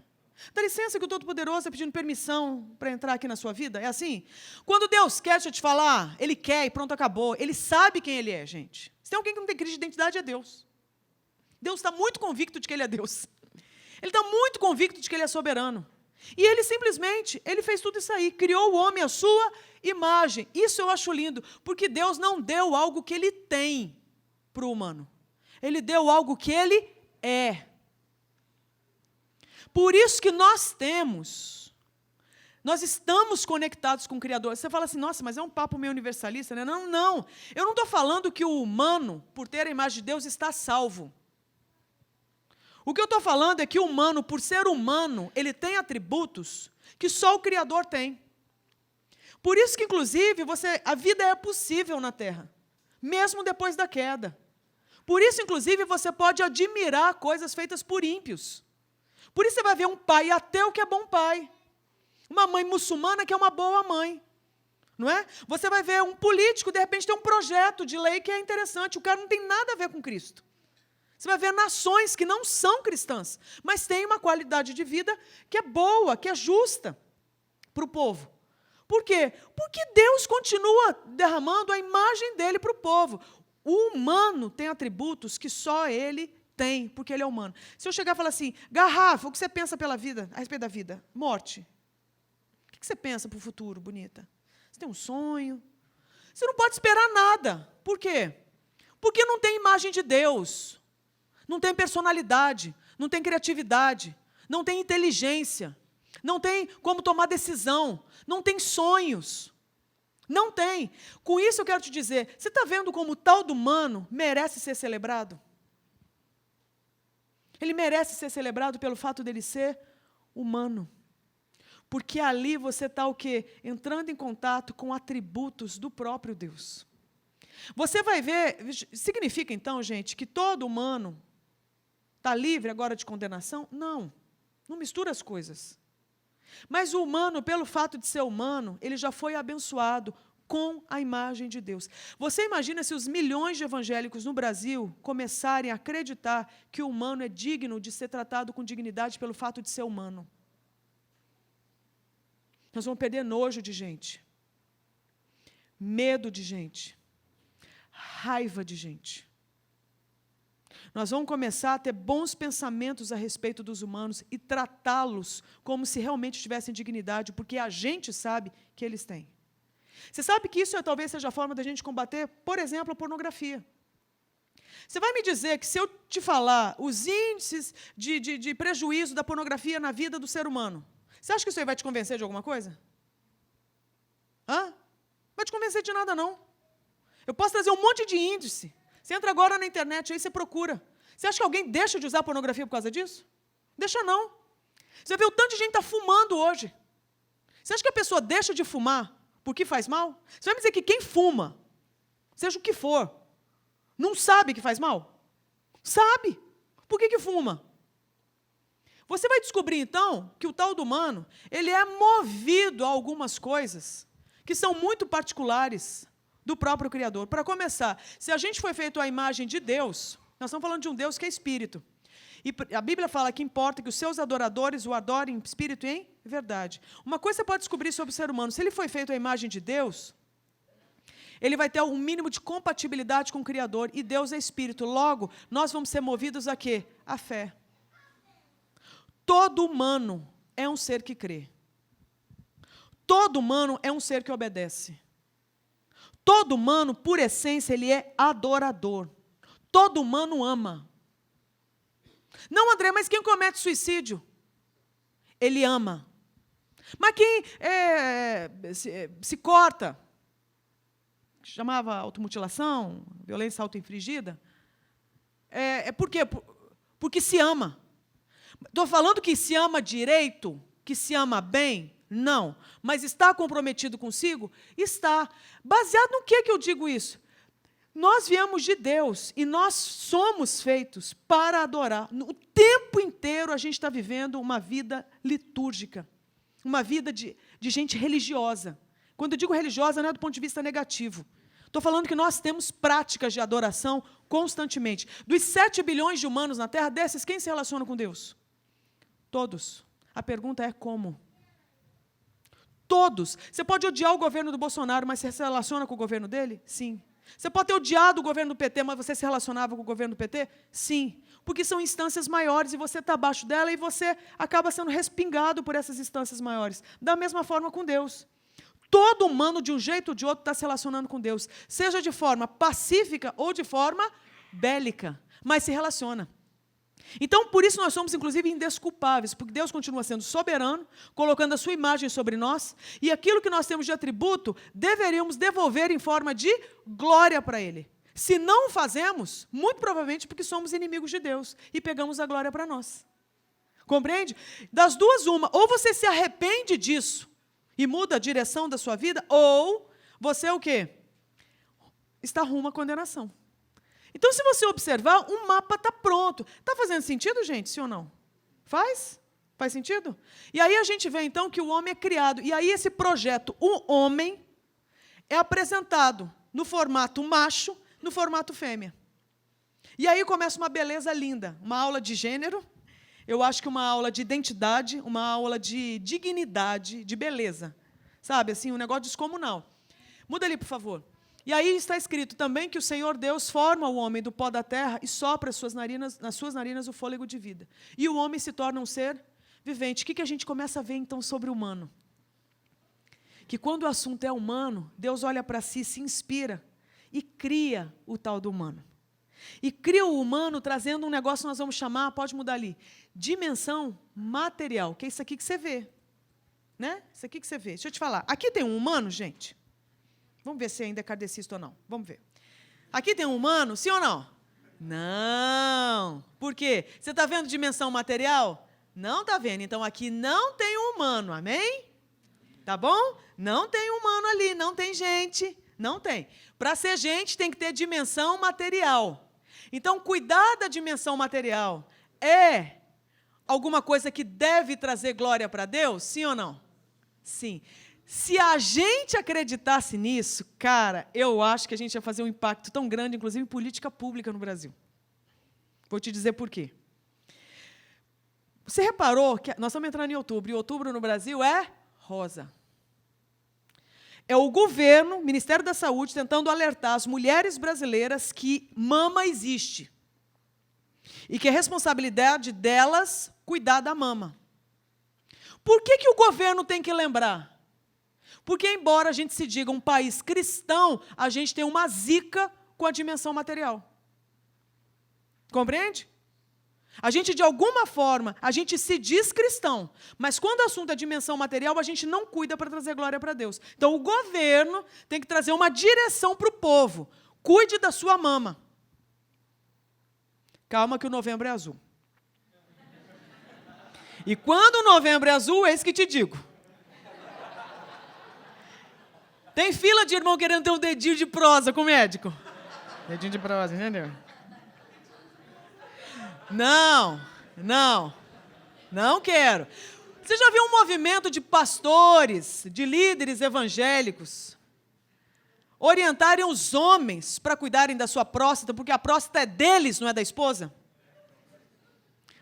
Dá licença que o Todo-Poderoso está pedindo permissão para entrar aqui na sua vida? É assim? Quando Deus quer, deixa eu te falar, Ele quer e pronto, acabou. Ele sabe quem Ele é, gente. Se tem alguém que não tem crise de identidade, é Deus. Deus está muito convicto de que Ele é Deus. Ele está muito convicto de que Ele é soberano. E Ele simplesmente, Ele fez tudo isso aí, criou o homem à sua imagem. Isso eu acho lindo, porque Deus não deu algo que Ele tem para o humano. Ele deu algo que Ele é. Por isso que nós Nós estamos conectados com o Criador. Você fala assim, nossa, mas é um papo meio universalista, né? Não, não. Eu não estou falando que o humano, por ter a imagem de Deus, está salvo. O que eu estou falando é que o humano, por ser humano, ele tem atributos que só o Criador tem. Por isso que, inclusive, a vida é possível na Terra, mesmo depois da queda. Por isso, inclusive, você pode admirar coisas feitas por ímpios. Por isso você vai ver um pai ateu que é bom pai. Uma mãe muçulmana que é uma boa mãe. Não é? Você vai ver um político, de repente, tem um projeto de lei que é interessante. O cara não tem nada a ver com Cristo. Você vai ver nações que não são cristãs, mas têm uma qualidade de vida que é boa, que é justa para o povo. Por quê? Porque Deus continua derramando a imagem dele para o povo. O humano tem atributos que só ele tem, porque ele é humano. Se eu chegar e falar assim, Garrafa, o que você pensa pela vida, a respeito da vida? Morte. O que você pensa para o futuro, bonita? Você tem um sonho? Você não pode esperar nada. Por quê? Porque não tem imagem de Deus. Não tem personalidade, não tem criatividade, não tem inteligência, não tem como tomar decisão, não tem sonhos. Não tem. Com isso eu quero te dizer, você está vendo como o tal do humano merece ser celebrado? Ele merece ser celebrado pelo fato dele ser humano. Porque ali você está o quê? Entrando em contato com atributos do próprio Deus. Você vai ver, significa então, gente, que todo humano está livre agora de condenação? Não, não mistura as coisas. Mas o humano, pelo fato de ser humano, ele já foi abençoado com a imagem de Deus. Você imagina se os milhões de evangélicos no Brasil começarem a acreditar que o humano é digno de ser tratado com dignidade pelo fato de ser humano? Nós vamos perder nojo de gente, medo de gente, raiva de gente. Nós vamos começar a ter bons pensamentos a respeito dos humanos e tratá-los como se realmente tivessem dignidade, porque a gente sabe que eles têm. Você sabe que isso talvez seja a forma da gente combater, por exemplo, a pornografia. Você vai me dizer que se eu te falar os índices de prejuízo da pornografia na vida do ser humano, você acha que isso aí vai te convencer de alguma coisa? Não vai te convencer de nada, não. Eu posso trazer um monte de índice. Você entra agora na internet, aí você procura. Você acha que alguém deixa de usar pornografia por causa disso? Deixa não. Você vê o tanto de gente está fumando hoje. Você acha que a pessoa deixa de fumar porque faz mal? Você vai me dizer que quem fuma, seja o que for, não sabe que faz mal? Sabe. Por que fuma? Você vai descobrir, então, que o tal do humano, ele é movido a algumas coisas que são muito particulares do próprio Criador. Para começar, se a gente foi feito à imagem de Deus, nós estamos falando de um Deus que é espírito. E a Bíblia fala que importa que os seus adoradores o adorem em espírito e em verdade. Uma coisa você pode descobrir sobre o ser humano, se ele foi feito à imagem de Deus, ele vai ter um mínimo de compatibilidade com o Criador, e Deus é espírito. Logo, nós vamos ser movidos a quê? A fé. Todo humano é um ser que crê. Todo humano é um ser que obedece. Todo humano, por essência, ele é adorador. Todo humano ama. Não, André, mas quem comete suicídio? Ele ama. Mas quem se corta, que chamava automutilação, violência autoinfligida, por quê? Porque se ama. Estou falando que se ama direito, que se ama bem? Não. Mas está comprometido consigo? Está. Baseado no que eu digo isso? Nós viemos de Deus e nós somos feitos para adorar. O tempo inteiro a gente está vivendo uma vida litúrgica, uma vida de gente religiosa. Quando eu digo religiosa, não é do ponto de vista negativo. Estou falando que nós temos práticas de adoração constantemente. Dos 7 bilhões de humanos na Terra, desses, quem se relaciona com Deus? Todos. A pergunta é como? Todos. Você pode odiar o governo do Bolsonaro, mas você se relaciona com o governo dele? Sim. Você pode ter odiado o governo do PT, mas você se relacionava com o governo do PT? Sim. Porque são instâncias maiores e você está abaixo dela e você acaba sendo respingado por essas instâncias maiores. Da mesma forma com Deus. Todo humano, de um jeito ou de outro, está se relacionando com Deus. Seja de forma pacífica ou de forma bélica. Mas se relaciona. Então, por isso nós somos, inclusive, indesculpáveis, porque Deus continua sendo soberano, colocando a sua imagem sobre nós, e aquilo que nós temos de atributo, deveríamos devolver em forma de glória para Ele. Se não fazemos, muito provavelmente porque somos inimigos de Deus, e pegamos a glória para nós. Compreende? Das duas, uma, ou você se arrepende disso, e muda a direção da sua vida, ou você o quê? Está rumo à condenação. Então, se você observar, o mapa está pronto. Está fazendo sentido, gente, sim ou não? Faz? Faz sentido? E aí a gente vê, então, que o homem é criado. E aí esse projeto, o homem, é apresentado no formato macho, no formato fêmea. E aí começa uma beleza linda. Uma aula de gênero, eu acho que uma aula de identidade, uma aula de dignidade, de beleza. Sabe, assim, um negócio descomunal. Muda ali, por favor. E aí está escrito também que o Senhor Deus forma o homem do pó da terra e sopra nas suas narinas o fôlego de vida. E o homem se torna um ser vivente. O que a gente começa a ver, então, sobre o humano? Que quando o assunto é humano, Deus olha para si, se inspira e cria o tal do humano. E cria o humano trazendo um negócio que nós vamos chamar, pode mudar ali, dimensão material, que é isso aqui que você vê. Né? Isso aqui que você vê. Deixa eu te falar. Aqui tem um humano, gente? Vamos ver se ainda é kardecista ou não. Vamos ver. Aqui tem um humano, sim ou não? Não. Por quê? Você está vendo dimensão material? Não está vendo. Então, aqui não tem um humano, amém? Tá bom? Não tem humano ali, não tem gente. Não tem. Para ser gente, tem que ter dimensão material. Então, cuidar da dimensão material é alguma coisa que deve trazer glória para Deus? Sim ou não? Sim. Se a gente acreditasse nisso, cara, eu acho que a gente ia fazer um impacto tão grande, inclusive em política pública no Brasil. Vou te dizer por quê. Você reparou que nós estamos entrando em outubro, e outubro no Brasil é rosa. É o governo, Ministério da Saúde, tentando alertar as mulheres brasileiras que mama existe. E que é responsabilidade delas cuidar da mama. Por que o governo tem que lembrar? Porque, embora a gente se diga um país cristão, a gente tem uma zica com a dimensão material. Compreende? A gente, de alguma forma, a gente se diz cristão, mas quando o assunto é dimensão material, a gente não cuida para trazer glória para Deus. Então, o governo tem que trazer uma direção para o povo. Cuide da sua mama. Calma que o novembro é azul. E quando o novembro é azul, é isso que te digo. Tem fila de irmão querendo ter um dedinho de prosa com o médico. Dedinho de prosa, entendeu? Não quero. Você já viu um movimento de pastores, de líderes evangélicos, orientarem os homens para cuidarem da sua próstata, porque a próstata é deles, não é da esposa?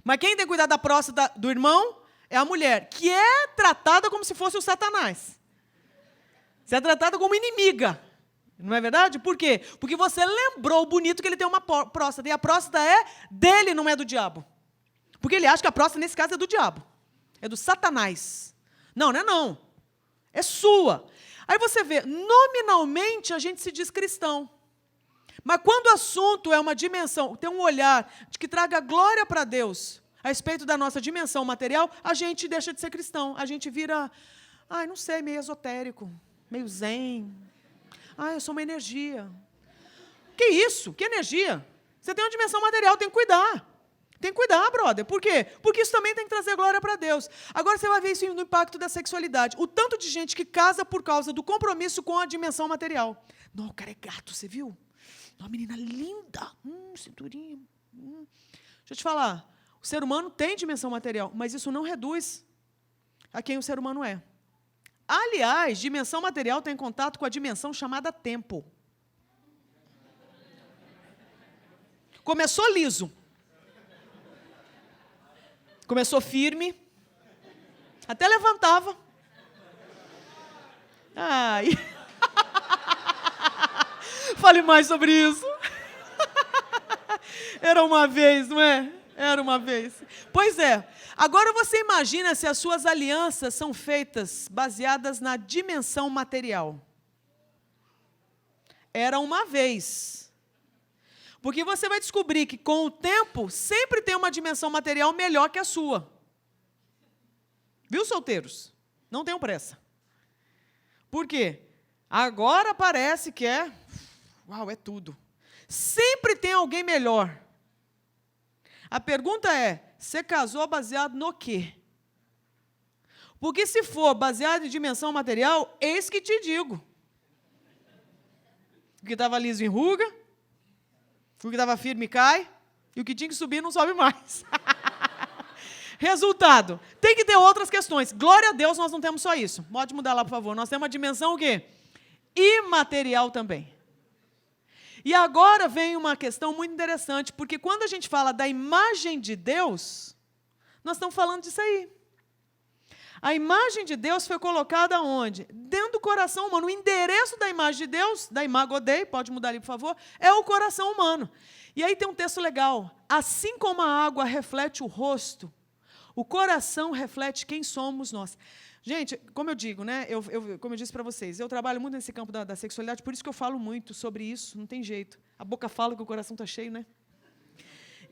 Mas quem tem que cuidar da próstata do irmão é a mulher, que é tratada como se fosse o Satanás. Você é tratada como inimiga. Não é verdade? Por quê? Porque você lembrou o bonito que ele tem uma próstata. E a próstata é dele, não é do diabo. Porque ele acha que a próstata, nesse caso, é do diabo. É do Satanás. Não é não. É sua. Aí você vê, nominalmente a gente se diz cristão. Mas quando o assunto é uma dimensão, tem um olhar de que traga glória para Deus a respeito da nossa dimensão material, a gente deixa de ser cristão. A gente vira, não sei, meio esotérico. Meio zen. Eu sou uma energia. Que isso? Que energia? Você tem uma dimensão material, tem que cuidar. Tem que cuidar, brother. Por quê? Porque isso também tem que trazer glória para Deus. Agora você vai ver isso no impacto da sexualidade. O tanto de gente que casa por causa do compromisso com a dimensão material. Não, o cara é gato, você viu? Uma menina linda. Cinturinha. Deixa eu te falar. O ser humano tem dimensão material, mas isso não reduz a quem o ser humano é. Aliás, dimensão material tem contato com a dimensão chamada tempo. Começou liso. Começou firme. Até levantava. Fale mais sobre isso. Era uma vez, não é? Era uma vez. Pois é. Agora você imagina se as suas alianças são feitas baseadas na dimensão material. Era uma vez. Porque você vai descobrir que, com o tempo, sempre tem uma dimensão material melhor que a sua. Viu, solteiros? Não tenham pressa. Por quê? Agora parece que uau, é tudo. Sempre tem alguém melhor. A pergunta é, você casou baseado no quê? Porque se for baseado em dimensão material, eis que te digo. O que estava liso enruga, o que estava firme cai, e o que tinha que subir não sobe mais. Resultado, tem que ter outras questões. Glória a Deus, nós não temos só isso. Pode mudar lá, por favor. Nós temos uma dimensão o quê? Imaterial também. E agora vem uma questão muito interessante, porque quando a gente fala da imagem de Deus, nós estamos falando disso aí. A imagem de Deus foi colocada onde? Dentro do coração humano. O endereço da imagem de Deus, da Imago Dei, pode mudar ali, por favor, é o coração humano. E aí tem um texto legal. Assim como a água reflete o rosto, o coração reflete quem somos nós. Gente, como eu digo, né? Como eu disse para vocês, eu trabalho muito nesse campo da sexualidade, por isso que eu falo muito sobre isso, não tem jeito. A boca fala que o coração está cheio, né?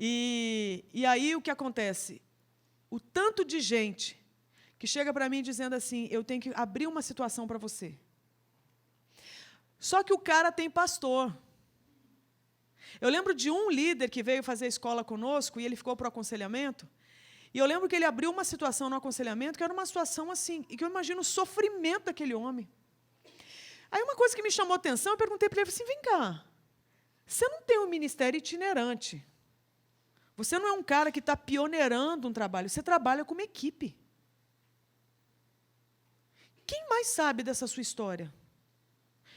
E aí o que acontece? O tanto de gente que chega para mim dizendo assim, eu tenho que abrir uma situação para você. Só que o cara tem pastor. Eu lembro de um líder que veio fazer escola conosco e ele ficou para o aconselhamento. E eu lembro que ele abriu uma situação no aconselhamento que era uma situação assim, e que eu imagino o sofrimento daquele homem. Aí uma coisa que me chamou a atenção, eu perguntei para ele assim, vem cá, você não tem um ministério itinerante. Você não é um cara que está pioneirando um trabalho, você trabalha com uma equipe. Quem mais sabe dessa sua história?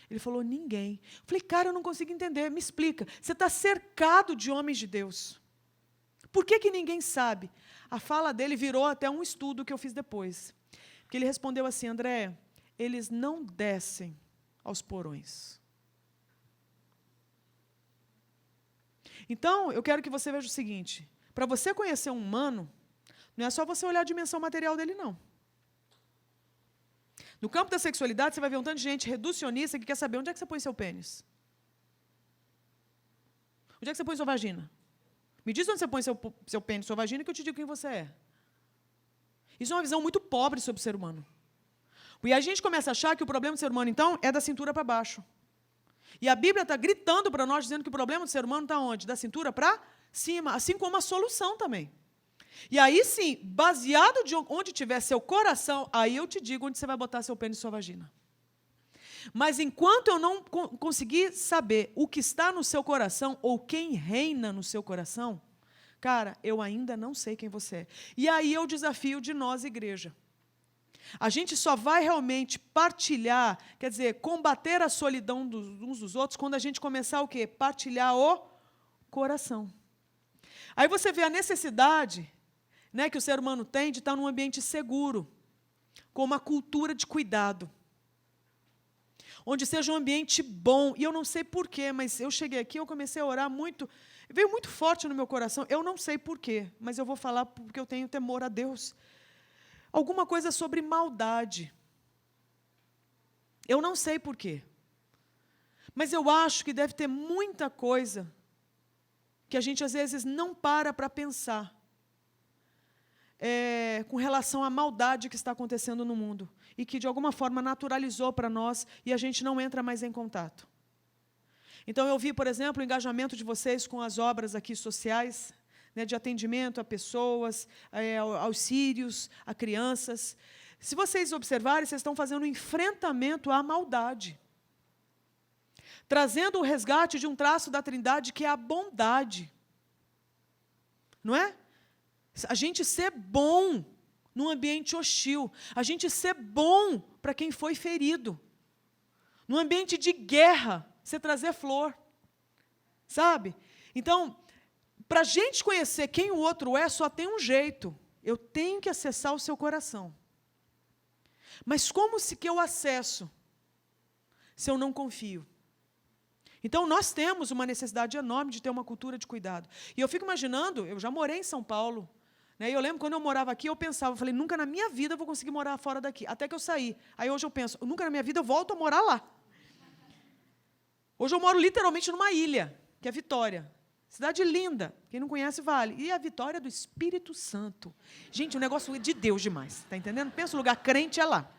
Ele falou, ninguém. Eu falei, cara, eu não consigo entender, me explica. Você está cercado de homens de Deus. Por que ninguém sabe? A fala dele virou até um estudo que eu fiz depois. Porque ele respondeu assim, André, eles não descem aos porões. Então, eu quero que você veja o seguinte, para você conhecer um humano, não é só você olhar a dimensão material dele, não. No campo da sexualidade, você vai ver um tanto de gente reducionista que quer saber onde é que você põe seu pênis. Onde é que você põe sua vagina? Me diz onde você põe seu pênis, sua vagina, que eu te digo quem você é. Isso é uma visão muito pobre sobre o ser humano. E a gente começa a achar que o problema do ser humano, então, é da cintura para baixo. E a Bíblia está gritando para nós, dizendo que o problema do ser humano está onde? Da cintura para cima, assim como a solução também. E aí sim, baseado de onde tiver seu coração, aí eu te digo onde você vai botar seu pênis e sua vagina. Mas enquanto eu não conseguir saber o que está no seu coração, ou quem reina no seu coração, cara, eu ainda não sei quem você é. E aí é o desafio de nós, igreja. A gente só vai realmente partilhar, quer dizer, combater a solidão uns dos outros, quando a gente começar o quê? Partilhar o coração. Aí você vê a necessidade, né, que o ser humano tem de estar num ambiente seguro, com uma cultura de cuidado, onde seja um ambiente bom. E eu não sei porquê, mas eu cheguei aqui, eu comecei a orar muito, veio muito forte no meu coração, eu não sei porquê, mas eu vou falar porque eu tenho temor a Deus. Alguma coisa sobre maldade. Eu não sei porquê, mas eu acho que deve ter muita coisa que a gente, às vezes, não para pensar com relação à maldade que está acontecendo no mundo e que, de alguma forma, naturalizou para nós e a gente não entra mais em contato. Então, eu vi, por exemplo, o engajamento de vocês com as obras aqui sociais, né, de atendimento a pessoas, aos sírios, a crianças. Se vocês observarem, vocês estão fazendo um enfrentamento à maldade, trazendo o resgate de um traço da Trindade que é a bondade. Não é? A gente ser bom num ambiente hostil, a gente ser bom para quem foi ferido. Num ambiente de guerra, você trazer flor. Sabe? Então, para a gente conhecer quem o outro é, só tem um jeito. Eu tenho que acessar o seu coração. Mas como que eu acesso se eu não confio? Então, nós temos uma necessidade enorme de ter uma cultura de cuidado. E eu fico imaginando, eu já morei em São Paulo, né, e eu lembro, quando eu morava aqui, eu pensava, eu falei, nunca na minha vida eu vou conseguir morar fora daqui, até que eu saí. Aí hoje eu penso, nunca na minha vida eu volto a morar lá. Hoje eu moro literalmente numa ilha, que é Vitória. Cidade linda. Quem não conhece, vale. E a vitória do Espírito Santo. Gente, o negócio é de Deus demais. Está entendendo? Pensa, o lugar crente é lá.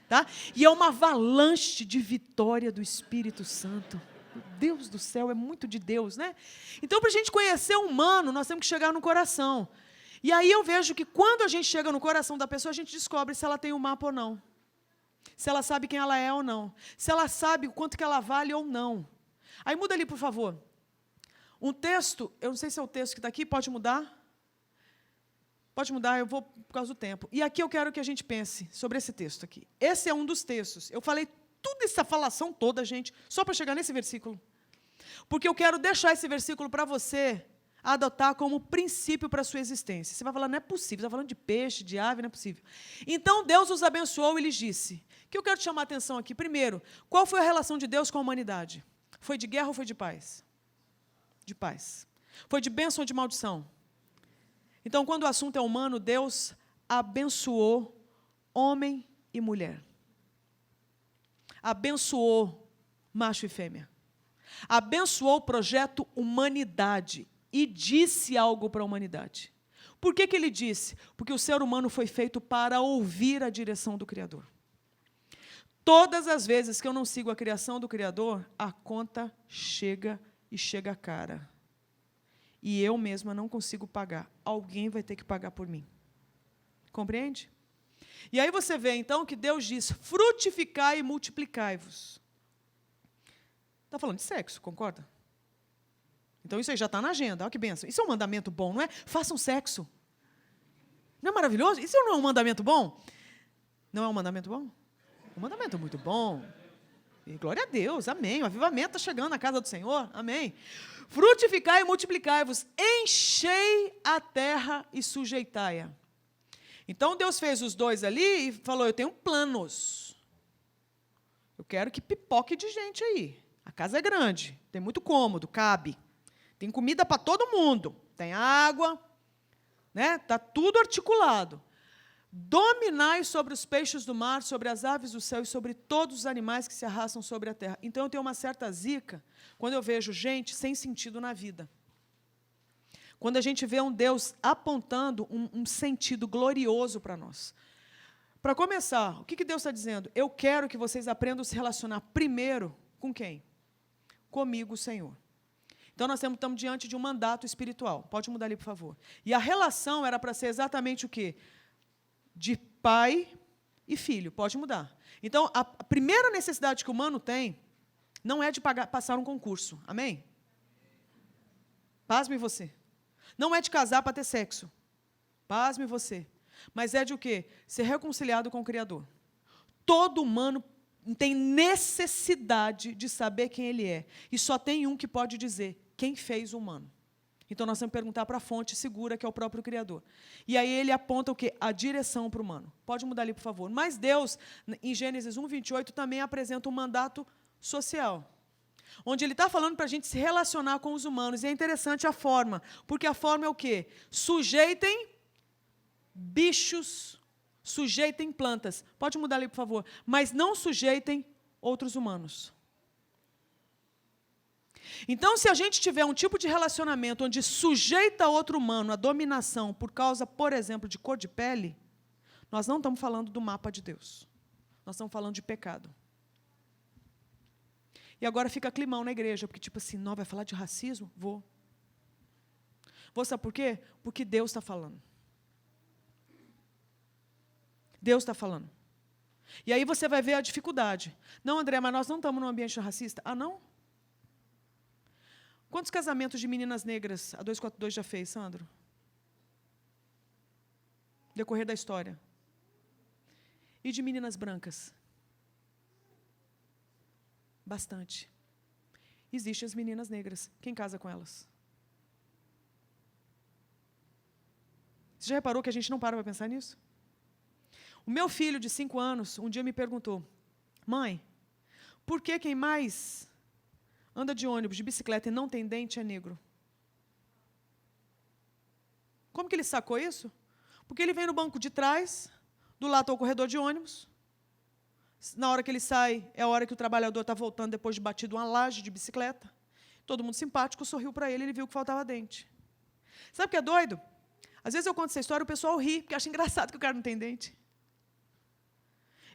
Tá? E é uma avalanche de vitória do Espírito Santo. Meu Deus do céu, é muito de Deus, né? Então, para a gente conhecer o humano, nós temos que chegar no coração. E aí eu vejo que quando a gente chega no coração da pessoa, a gente descobre se ela tem um mapa ou não. Se ela sabe quem ela é ou não. Se ela sabe o quanto que ela vale ou não. Aí muda ali, por favor. Um texto, eu não sei se é o texto que está aqui, pode mudar? Pode mudar, eu vou por causa do tempo. E aqui eu quero que a gente pense sobre esse texto aqui. Esse é um dos textos. Eu falei toda essa falação toda, gente, só para chegar nesse versículo. Porque eu quero deixar esse versículo para você adotar como princípio para a sua existência. Você vai falar, não é possível, você está falando de peixe, de ave, não é possível. Então, Deus os abençoou e lhes disse. O que eu quero te chamar a atenção aqui? Primeiro, qual foi a relação de Deus com a humanidade? Foi de guerra ou foi de paz? De paz. Foi de bênção ou de maldição? Então, quando o assunto é humano, Deus abençoou homem e mulher. Abençoou macho e fêmea. Abençoou o projeto humanidade e disse algo para a humanidade. Por que ele disse? Porque o ser humano foi feito para ouvir a direção do Criador. Todas as vezes que eu não sigo a criação do Criador, a conta chega e chega cara. E eu mesma não consigo pagar. Alguém vai ter que pagar por mim. Compreende? E aí você vê, então, que Deus diz, frutificai e multiplicai-vos. Está falando de sexo, concorda? Então isso aí já está na agenda, olha que bênção. Isso é um mandamento bom, não é? Façam sexo. Não é maravilhoso? Isso não é um mandamento bom? Não é um mandamento bom? Um mandamento muito bom. E glória a Deus, amém. O avivamento está chegando na casa do Senhor, amém. Frutificai e multiplicai-vos, enchei a terra e sujeitai-a. Então Deus fez os dois ali e falou, eu tenho planos. Eu quero que pipoque de gente aí. A casa é grande, tem muito cômodo, cabe. Tem comida para todo mundo, tem água, né? Está tudo articulado. Dominai sobre os peixes do mar, sobre as aves do céu e sobre todos os animais que se arrastam sobre a terra. Então, eu tenho uma certa zica quando eu vejo gente sem sentido na vida. Quando a gente vê um Deus apontando um sentido glorioso para nós. Para começar, o que Deus está dizendo? Eu quero que vocês aprendam a se relacionar primeiro com quem? Comigo, Senhor. Então, nós estamos diante de um mandato espiritual. Pode mudar ali, por favor. E a relação era para ser exatamente o quê? De pai e filho. Pode mudar. Então, a primeira necessidade que o humano tem não é de passar um concurso. Amém? Pasme você. Não é de casar para ter sexo. Pasme você. Mas é de o quê? Ser reconciliado com o Criador. Todo humano tem necessidade de saber quem ele é. E só tem um que pode dizer quem fez o humano. Então, nós temos que perguntar para a fonte segura, que é o próprio Criador. E aí ele aponta o quê? A direção para o humano. Pode mudar ali, por favor. Mas Deus, em Gênesis 1:28, também apresenta um mandato social, onde ele está falando para a gente se relacionar com os humanos. E é interessante a forma, porque a forma é o quê? Sujeitem bichos, sujeitem plantas. Pode mudar ali, por favor. Mas não sujeitem outros humanos. Então, se a gente tiver um tipo de relacionamento onde sujeita outro humano à dominação por causa, por exemplo, de cor de pele, nós não estamos falando do mapa de Deus. Nós estamos falando de pecado. E agora fica climão na igreja, porque tipo assim, não vai falar de racismo? Vou. Vou, sabe por quê? Porque Deus está falando. Deus está falando. E aí você vai ver a dificuldade. Não, André, mas nós não estamos num ambiente racista. Ah, não? Quantos casamentos de meninas negras a 242 já fez, Sandro? Decorrer da história. E de meninas brancas? Bastante. Existem as meninas negras. Quem casa com elas? Você já reparou que a gente não para para pensar nisso? O meu filho de 5 anos, um dia me perguntou, mãe, por que quem mais anda de ônibus, de bicicleta e não tem dente é negro? Como que ele sacou isso? Porque ele vem no banco de trás, do lado ao corredor de ônibus. Na hora que ele sai, é a hora que o trabalhador está voltando depois de batido uma laje de bicicleta. Todo mundo simpático, sorriu para ele, ele viu que faltava dente. Sabe o que é doido? Às vezes eu conto essa história e o pessoal ri, porque acha engraçado que o cara não tem dente.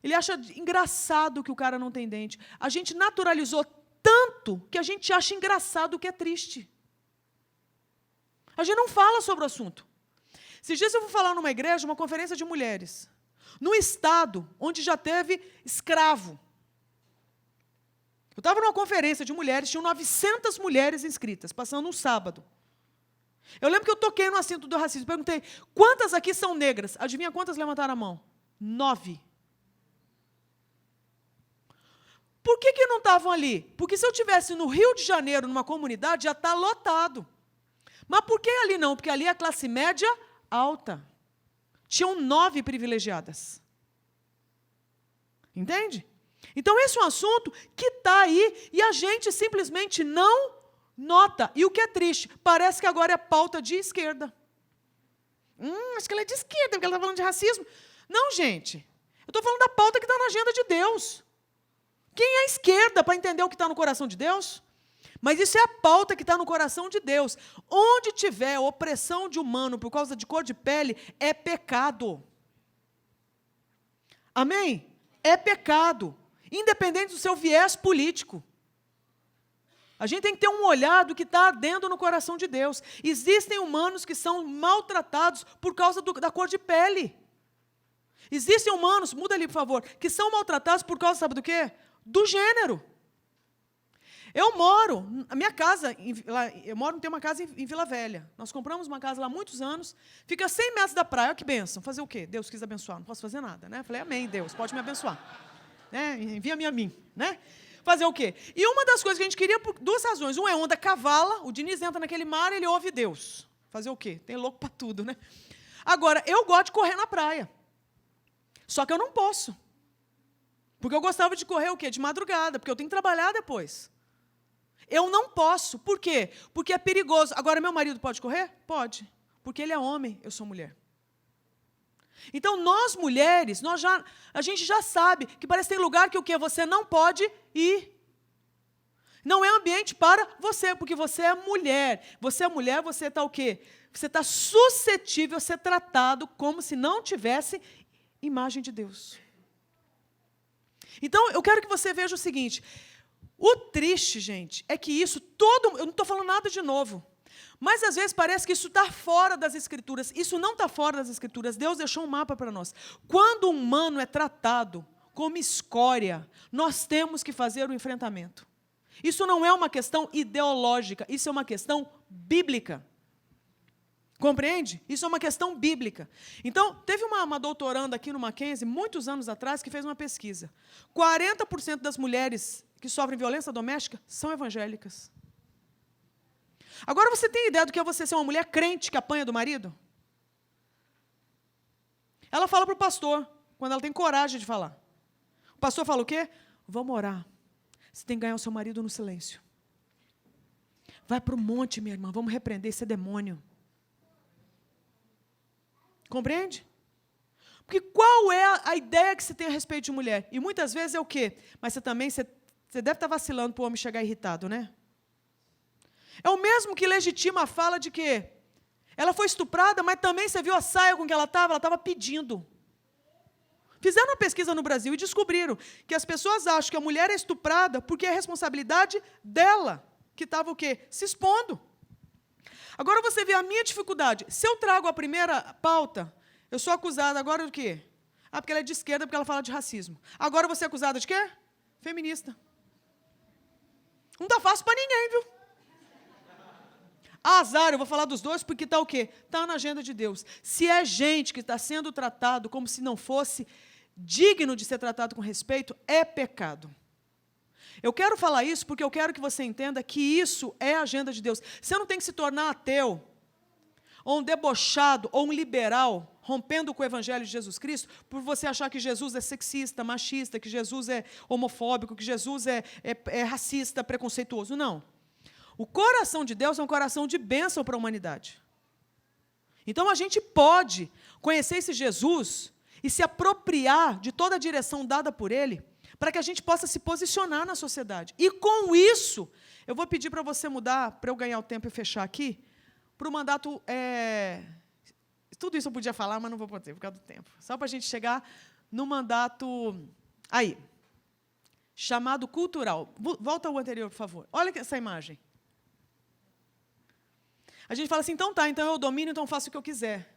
Ele acha engraçado que o cara não tem dente. A gente naturalizou tanto que a gente acha engraçado o que é triste. A gente não fala sobre o assunto. Esses dias eu vou falar numa igreja, uma conferência de mulheres, no estado onde já teve escravo. Eu estava numa conferência de mulheres, tinham 900 mulheres inscritas, passando um sábado. Eu lembro que eu toquei no assunto do racismo, perguntei, quantas aqui são negras? Adivinha quantas levantaram a mão? 9. Por que não estavam ali? Porque se eu estivesse no Rio de Janeiro, numa comunidade, já está lotado. Mas por que ali não? Porque ali é a classe média alta. Tinham 9 privilegiadas. Entende? Então, esse é um assunto que está aí e a gente simplesmente não nota. E o que é triste, parece que agora é pauta de esquerda. Acho que ela é de esquerda, porque ela está falando de racismo. Não, gente. Eu estou falando da pauta que está na agenda de Deus. Quem é a esquerda para entender o que está no coração de Deus? Mas isso é a pauta que está no coração de Deus. Onde tiver opressão de humano por causa de cor de pele, é pecado. Amém? É pecado. Independente do seu viés político. A gente tem que ter um olhar do que está ardendo no coração de Deus. Existem humanos que são maltratados por causa da cor de pele. Existem humanos, muda ali por favor, que são maltratados por causa, sabe do quê? Do gênero. Eu moro, a minha casa, tem uma casa em Vila Velha. Nós compramos uma casa lá há muitos anos, fica 100 metros da praia, olha que bênção. Fazer o quê? Deus quis abençoar, não posso fazer nada, né? Falei, amém, Deus, pode me abençoar. Né? Envia-me a mim, né? Fazer o quê? E uma das coisas que a gente queria, por 2 razões. Uma é onda cavala, o Diniz entra naquele mar e ele ouve Deus. Fazer o quê? Tem louco para tudo, né? Agora, eu gosto de correr na praia. Só que eu não posso. Porque eu gostava de correr o quê? De madrugada, porque eu tenho que trabalhar depois. Eu não posso. Por quê? Porque é perigoso. Agora, meu marido pode correr? Pode. Porque ele é homem, eu sou mulher. Então, nós mulheres, a gente já sabe que parece que tem lugar que o quê? Você não pode ir. Não é ambiente para você, porque você é mulher. Você é mulher, você está o quê? Você está suscetível a ser tratado como se não tivesse imagem de Deus. Então, eu quero que você veja o seguinte, o triste, gente, é que isso eu não estou falando nada de novo, mas às vezes parece que isso está fora das Escrituras. Isso não está fora das Escrituras, Deus deixou um mapa para nós. Quando um humano é tratado como escória, nós temos que fazer o enfrentamento. Isso não é uma questão ideológica, isso é uma questão bíblica. Compreende? Isso é uma questão bíblica. Então, teve uma doutoranda aqui no Mackenzie, muitos anos atrás, que fez uma pesquisa. 40% das mulheres que sofrem violência doméstica são evangélicas. Agora, você tem ideia do que é você ser uma mulher crente que apanha do marido? Ela fala para o pastor, quando ela tem coragem de falar. O pastor fala o quê? Vamos orar. Você tem que ganhar o seu marido no silêncio. Vai para o monte, minha irmã, vamos repreender esse demônio. Compreende? Porque qual é a ideia que se tem a respeito de mulher? E muitas vezes é o quê? Mas você deve estar vacilando para o homem chegar irritado, né? É o mesmo que legitima a fala de que ela foi estuprada, mas também você viu a saia com que ela estava pedindo. Fizeram uma pesquisa no Brasil e descobriram que as pessoas acham que a mulher é estuprada porque é responsabilidade dela, que estava o quê? Se expondo. Agora você vê a minha dificuldade. Se eu trago a primeira pauta, eu sou acusada agora do quê? Porque ela é de esquerda, porque ela fala de racismo. Agora você é acusada de quê? Feminista. Não está fácil para ninguém, viu? Azar, eu vou falar dos dois, porque está o quê? Está na agenda de Deus. Se é gente que está sendo tratado como se não fosse digno de ser tratado com respeito, é pecado. Eu quero falar isso porque eu quero que você entenda que isso é a agenda de Deus. Você não tem que se tornar ateu, ou um debochado, ou um liberal, rompendo com o Evangelho de Jesus Cristo, por você achar que Jesus é sexista, machista, que Jesus é homofóbico, que Jesus é racista, preconceituoso. Não. O coração de Deus é um coração de bênção para a humanidade. Então, a gente pode conhecer esse Jesus e se apropriar de toda a direção dada por Ele, para que a gente possa se posicionar na sociedade. E com isso, eu vou pedir para você mudar, para eu ganhar o tempo e fechar aqui, para o mandato... Tudo isso eu podia falar, mas não vou poder, por causa do tempo. Só para a gente chegar no mandato... Aí. Chamado cultural. Volta ao anterior, por favor. Olha essa imagem. A gente fala assim, então tá, então eu domino, então eu faço o que eu quiser.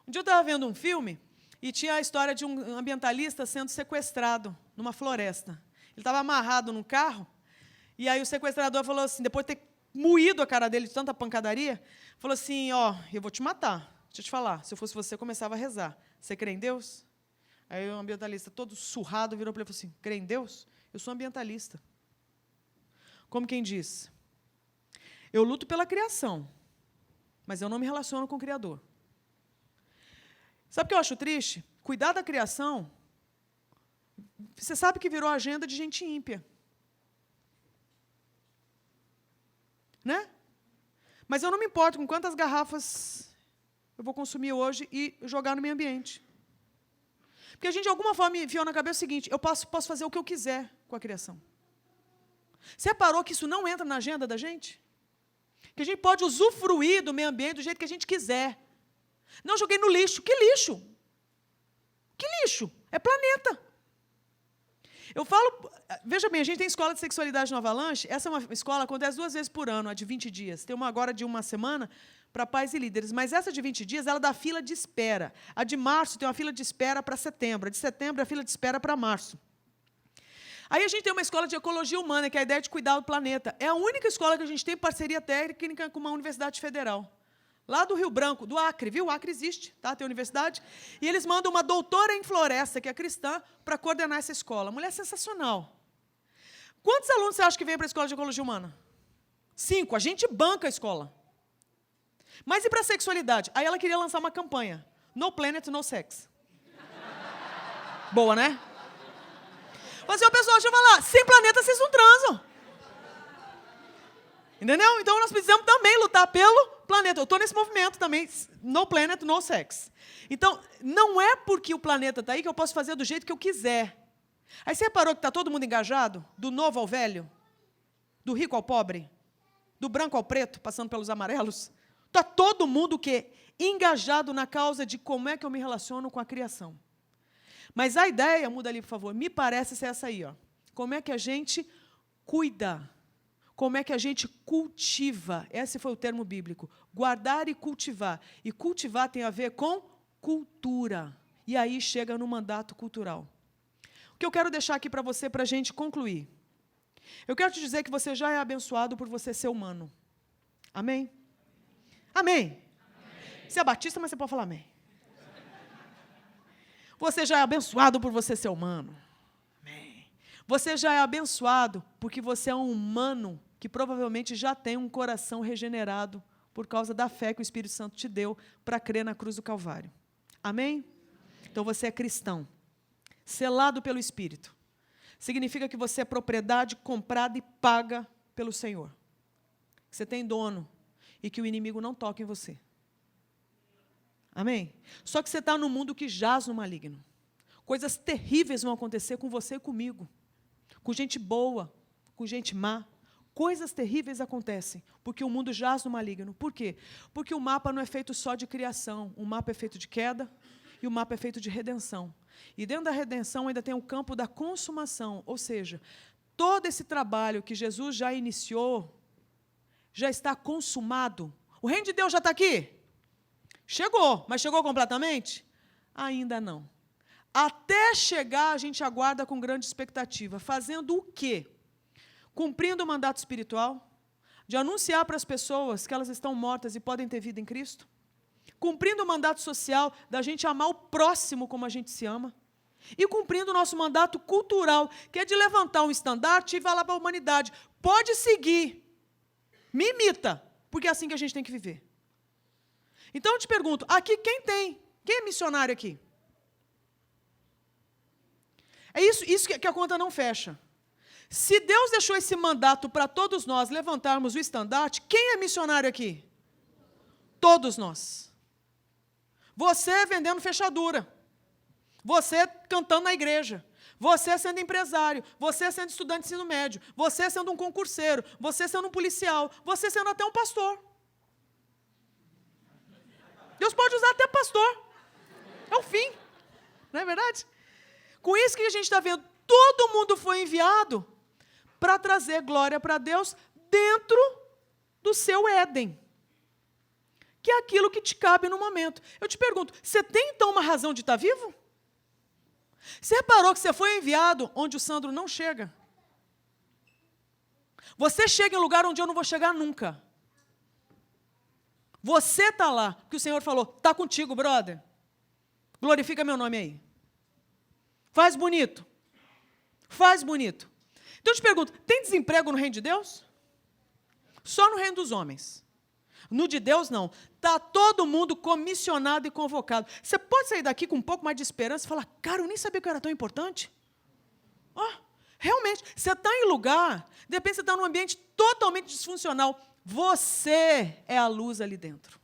Um dia eu estava vendo um filme e tinha a história de um ambientalista sendo sequestrado numa floresta. Ele estava amarrado num carro, e aí o sequestrador falou assim, depois de ter moído a cara dele de tanta pancadaria, falou assim, ó, eu vou te matar. Deixa eu te falar, se eu fosse você, eu começava a rezar. Você crê em Deus? Aí o ambientalista, todo surrado, virou para ele e falou assim, crê em Deus? Eu sou ambientalista. Como quem diz, eu luto pela criação, mas eu não me relaciono com o Criador. Sabe o que eu acho triste? Cuidar da criação, você sabe que virou agenda de gente ímpia. Né? Mas eu não me importo com quantas garrafas eu vou consumir hoje e jogar no meio ambiente. Porque a gente, de alguma forma, me enfiou na cabeça o seguinte, eu posso fazer o que eu quiser com a criação. Você reparou que isso não entra na agenda da gente? Que a gente pode usufruir do meio ambiente do jeito que a gente quiser. Não joguei no lixo. Que lixo? Que lixo? É planeta. Eu falo, veja bem, a gente tem escola de sexualidade no Avalanche, essa é uma escola, acontece 2 vezes por ano, a de 20 dias. Tem uma agora de 1 semana para pais e líderes, mas essa de 20 dias, ela dá fila de espera. A de março tem uma fila de espera para setembro, a de setembro é a fila de espera para março. Aí a gente tem uma escola de ecologia humana, que é a ideia de cuidar do planeta. É a única escola que a gente tem parceria técnica com uma universidade federal. Lá do Rio Branco, do Acre, viu? O Acre existe, tá? Tem universidade. E eles mandam uma doutora em floresta, que é cristã, para coordenar essa escola. Mulher sensacional. Quantos alunos você acha que vem para a escola de ecologia humana? 5. A gente banca a escola. Mas e para a sexualidade? Aí ela queria lançar uma campanha. No Planet, No Sex. Boa, né? Mas, pessoal, deixa eu falar. Sem planeta, vocês não transam. Entendeu? Então, nós precisamos também lutar pelo planeta. Eu estou nesse movimento também, no planet, no sex. Então, não é porque o planeta está aí que eu posso fazer do jeito que eu quiser. Aí você reparou que está todo mundo engajado? Do novo ao velho? Do rico ao pobre? Do branco ao preto, passando pelos amarelos? Está todo mundo o quê? Engajado na causa de como é que eu me relaciono com a criação. Mas a ideia, muda ali, por favor, me parece ser essa aí. Ó. Como é que a gente cuida? Como é que a gente cultiva? Esse foi o termo bíblico. Guardar e cultivar. E cultivar tem a ver com cultura. E aí chega no mandato cultural. O que eu quero deixar aqui para você, para a gente concluir. Eu quero te dizer que você já é abençoado por você ser humano. Amém? Amém? Amém. Você é batista, mas você pode falar amém. Você já é abençoado por você ser humano. Amém. Você já é abençoado porque você é um humano que provavelmente já tem um coração regenerado por causa da fé que o Espírito Santo te deu para crer na cruz do Calvário. Amém? Então você é cristão, selado pelo Espírito. Significa que você é propriedade comprada e paga pelo Senhor. Que você tem dono e que o inimigo não toca em você. Amém? Só que você está num mundo que jaz no maligno. Coisas terríveis vão acontecer com você e comigo. Com gente boa, com gente má. Coisas terríveis acontecem, porque o mundo jaz no maligno. Por quê? Porque o mapa não é feito só de criação. O mapa é feito de queda e o mapa é feito de redenção. E dentro da redenção ainda tem o campo da consumação. Ou seja, todo esse trabalho que Jesus já iniciou, já está consumado. O reino de Deus já está aqui? Chegou, mas chegou completamente? Ainda não. Até chegar, a gente aguarda com grande expectativa. Fazendo o quê? Cumprindo o mandato espiritual, de anunciar para as pessoas que elas estão mortas e podem ter vida em Cristo. Cumprindo o mandato social, da gente amar o próximo como a gente se ama. E cumprindo o nosso mandato cultural, que é de levantar um estandarte e falar para a humanidade, pode seguir, me imita, porque é assim que a gente tem que viver. Então eu te pergunto, aqui quem é missionário aqui? É isso que a conta não fecha. Se Deus deixou esse mandato para todos nós levantarmos o estandarte, quem é missionário aqui? Todos nós. Você vendendo fechadura. Você cantando na igreja. Você sendo empresário, você sendo estudante de ensino médio, você sendo um concurseiro, você sendo um policial, você sendo até um pastor. Deus pode usar até pastor. É o fim. Não é verdade? Com isso que a gente está vendo, todo mundo foi enviado para trazer glória para Deus dentro do seu Éden, que é aquilo que te cabe no momento. Eu te pergunto, você tem então uma razão de estar vivo? Você reparou que você foi enviado onde o Sandro não chega? Você chega em um lugar onde eu não vou chegar nunca. Você está lá, que o Senhor falou, está contigo, brother. Glorifica meu nome aí. Faz bonito. Faz bonito. Então eu te pergunto, tem desemprego no reino de Deus? Só no reino dos homens. No de Deus, não. Está todo mundo comissionado e convocado. Você pode sair daqui com um pouco mais de esperança e falar, cara, eu nem sabia que eu era tão importante. Realmente, você está em lugar, de repente você está num ambiente totalmente disfuncional. Você é a luz ali dentro.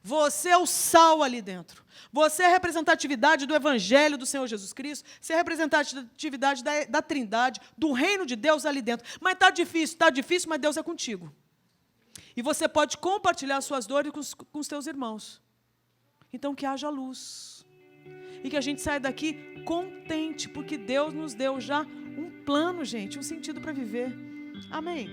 Você é o sal ali dentro. Você é a representatividade do Evangelho do Senhor Jesus Cristo. Você é a representatividade da Trindade, do reino de Deus ali dentro. Mas está difícil, mas Deus é contigo. E você pode compartilhar suas dores com os teus irmãos. Então, que haja luz. E que a gente saia daqui contente, porque Deus nos deu já um plano, gente, um sentido para viver. Amém?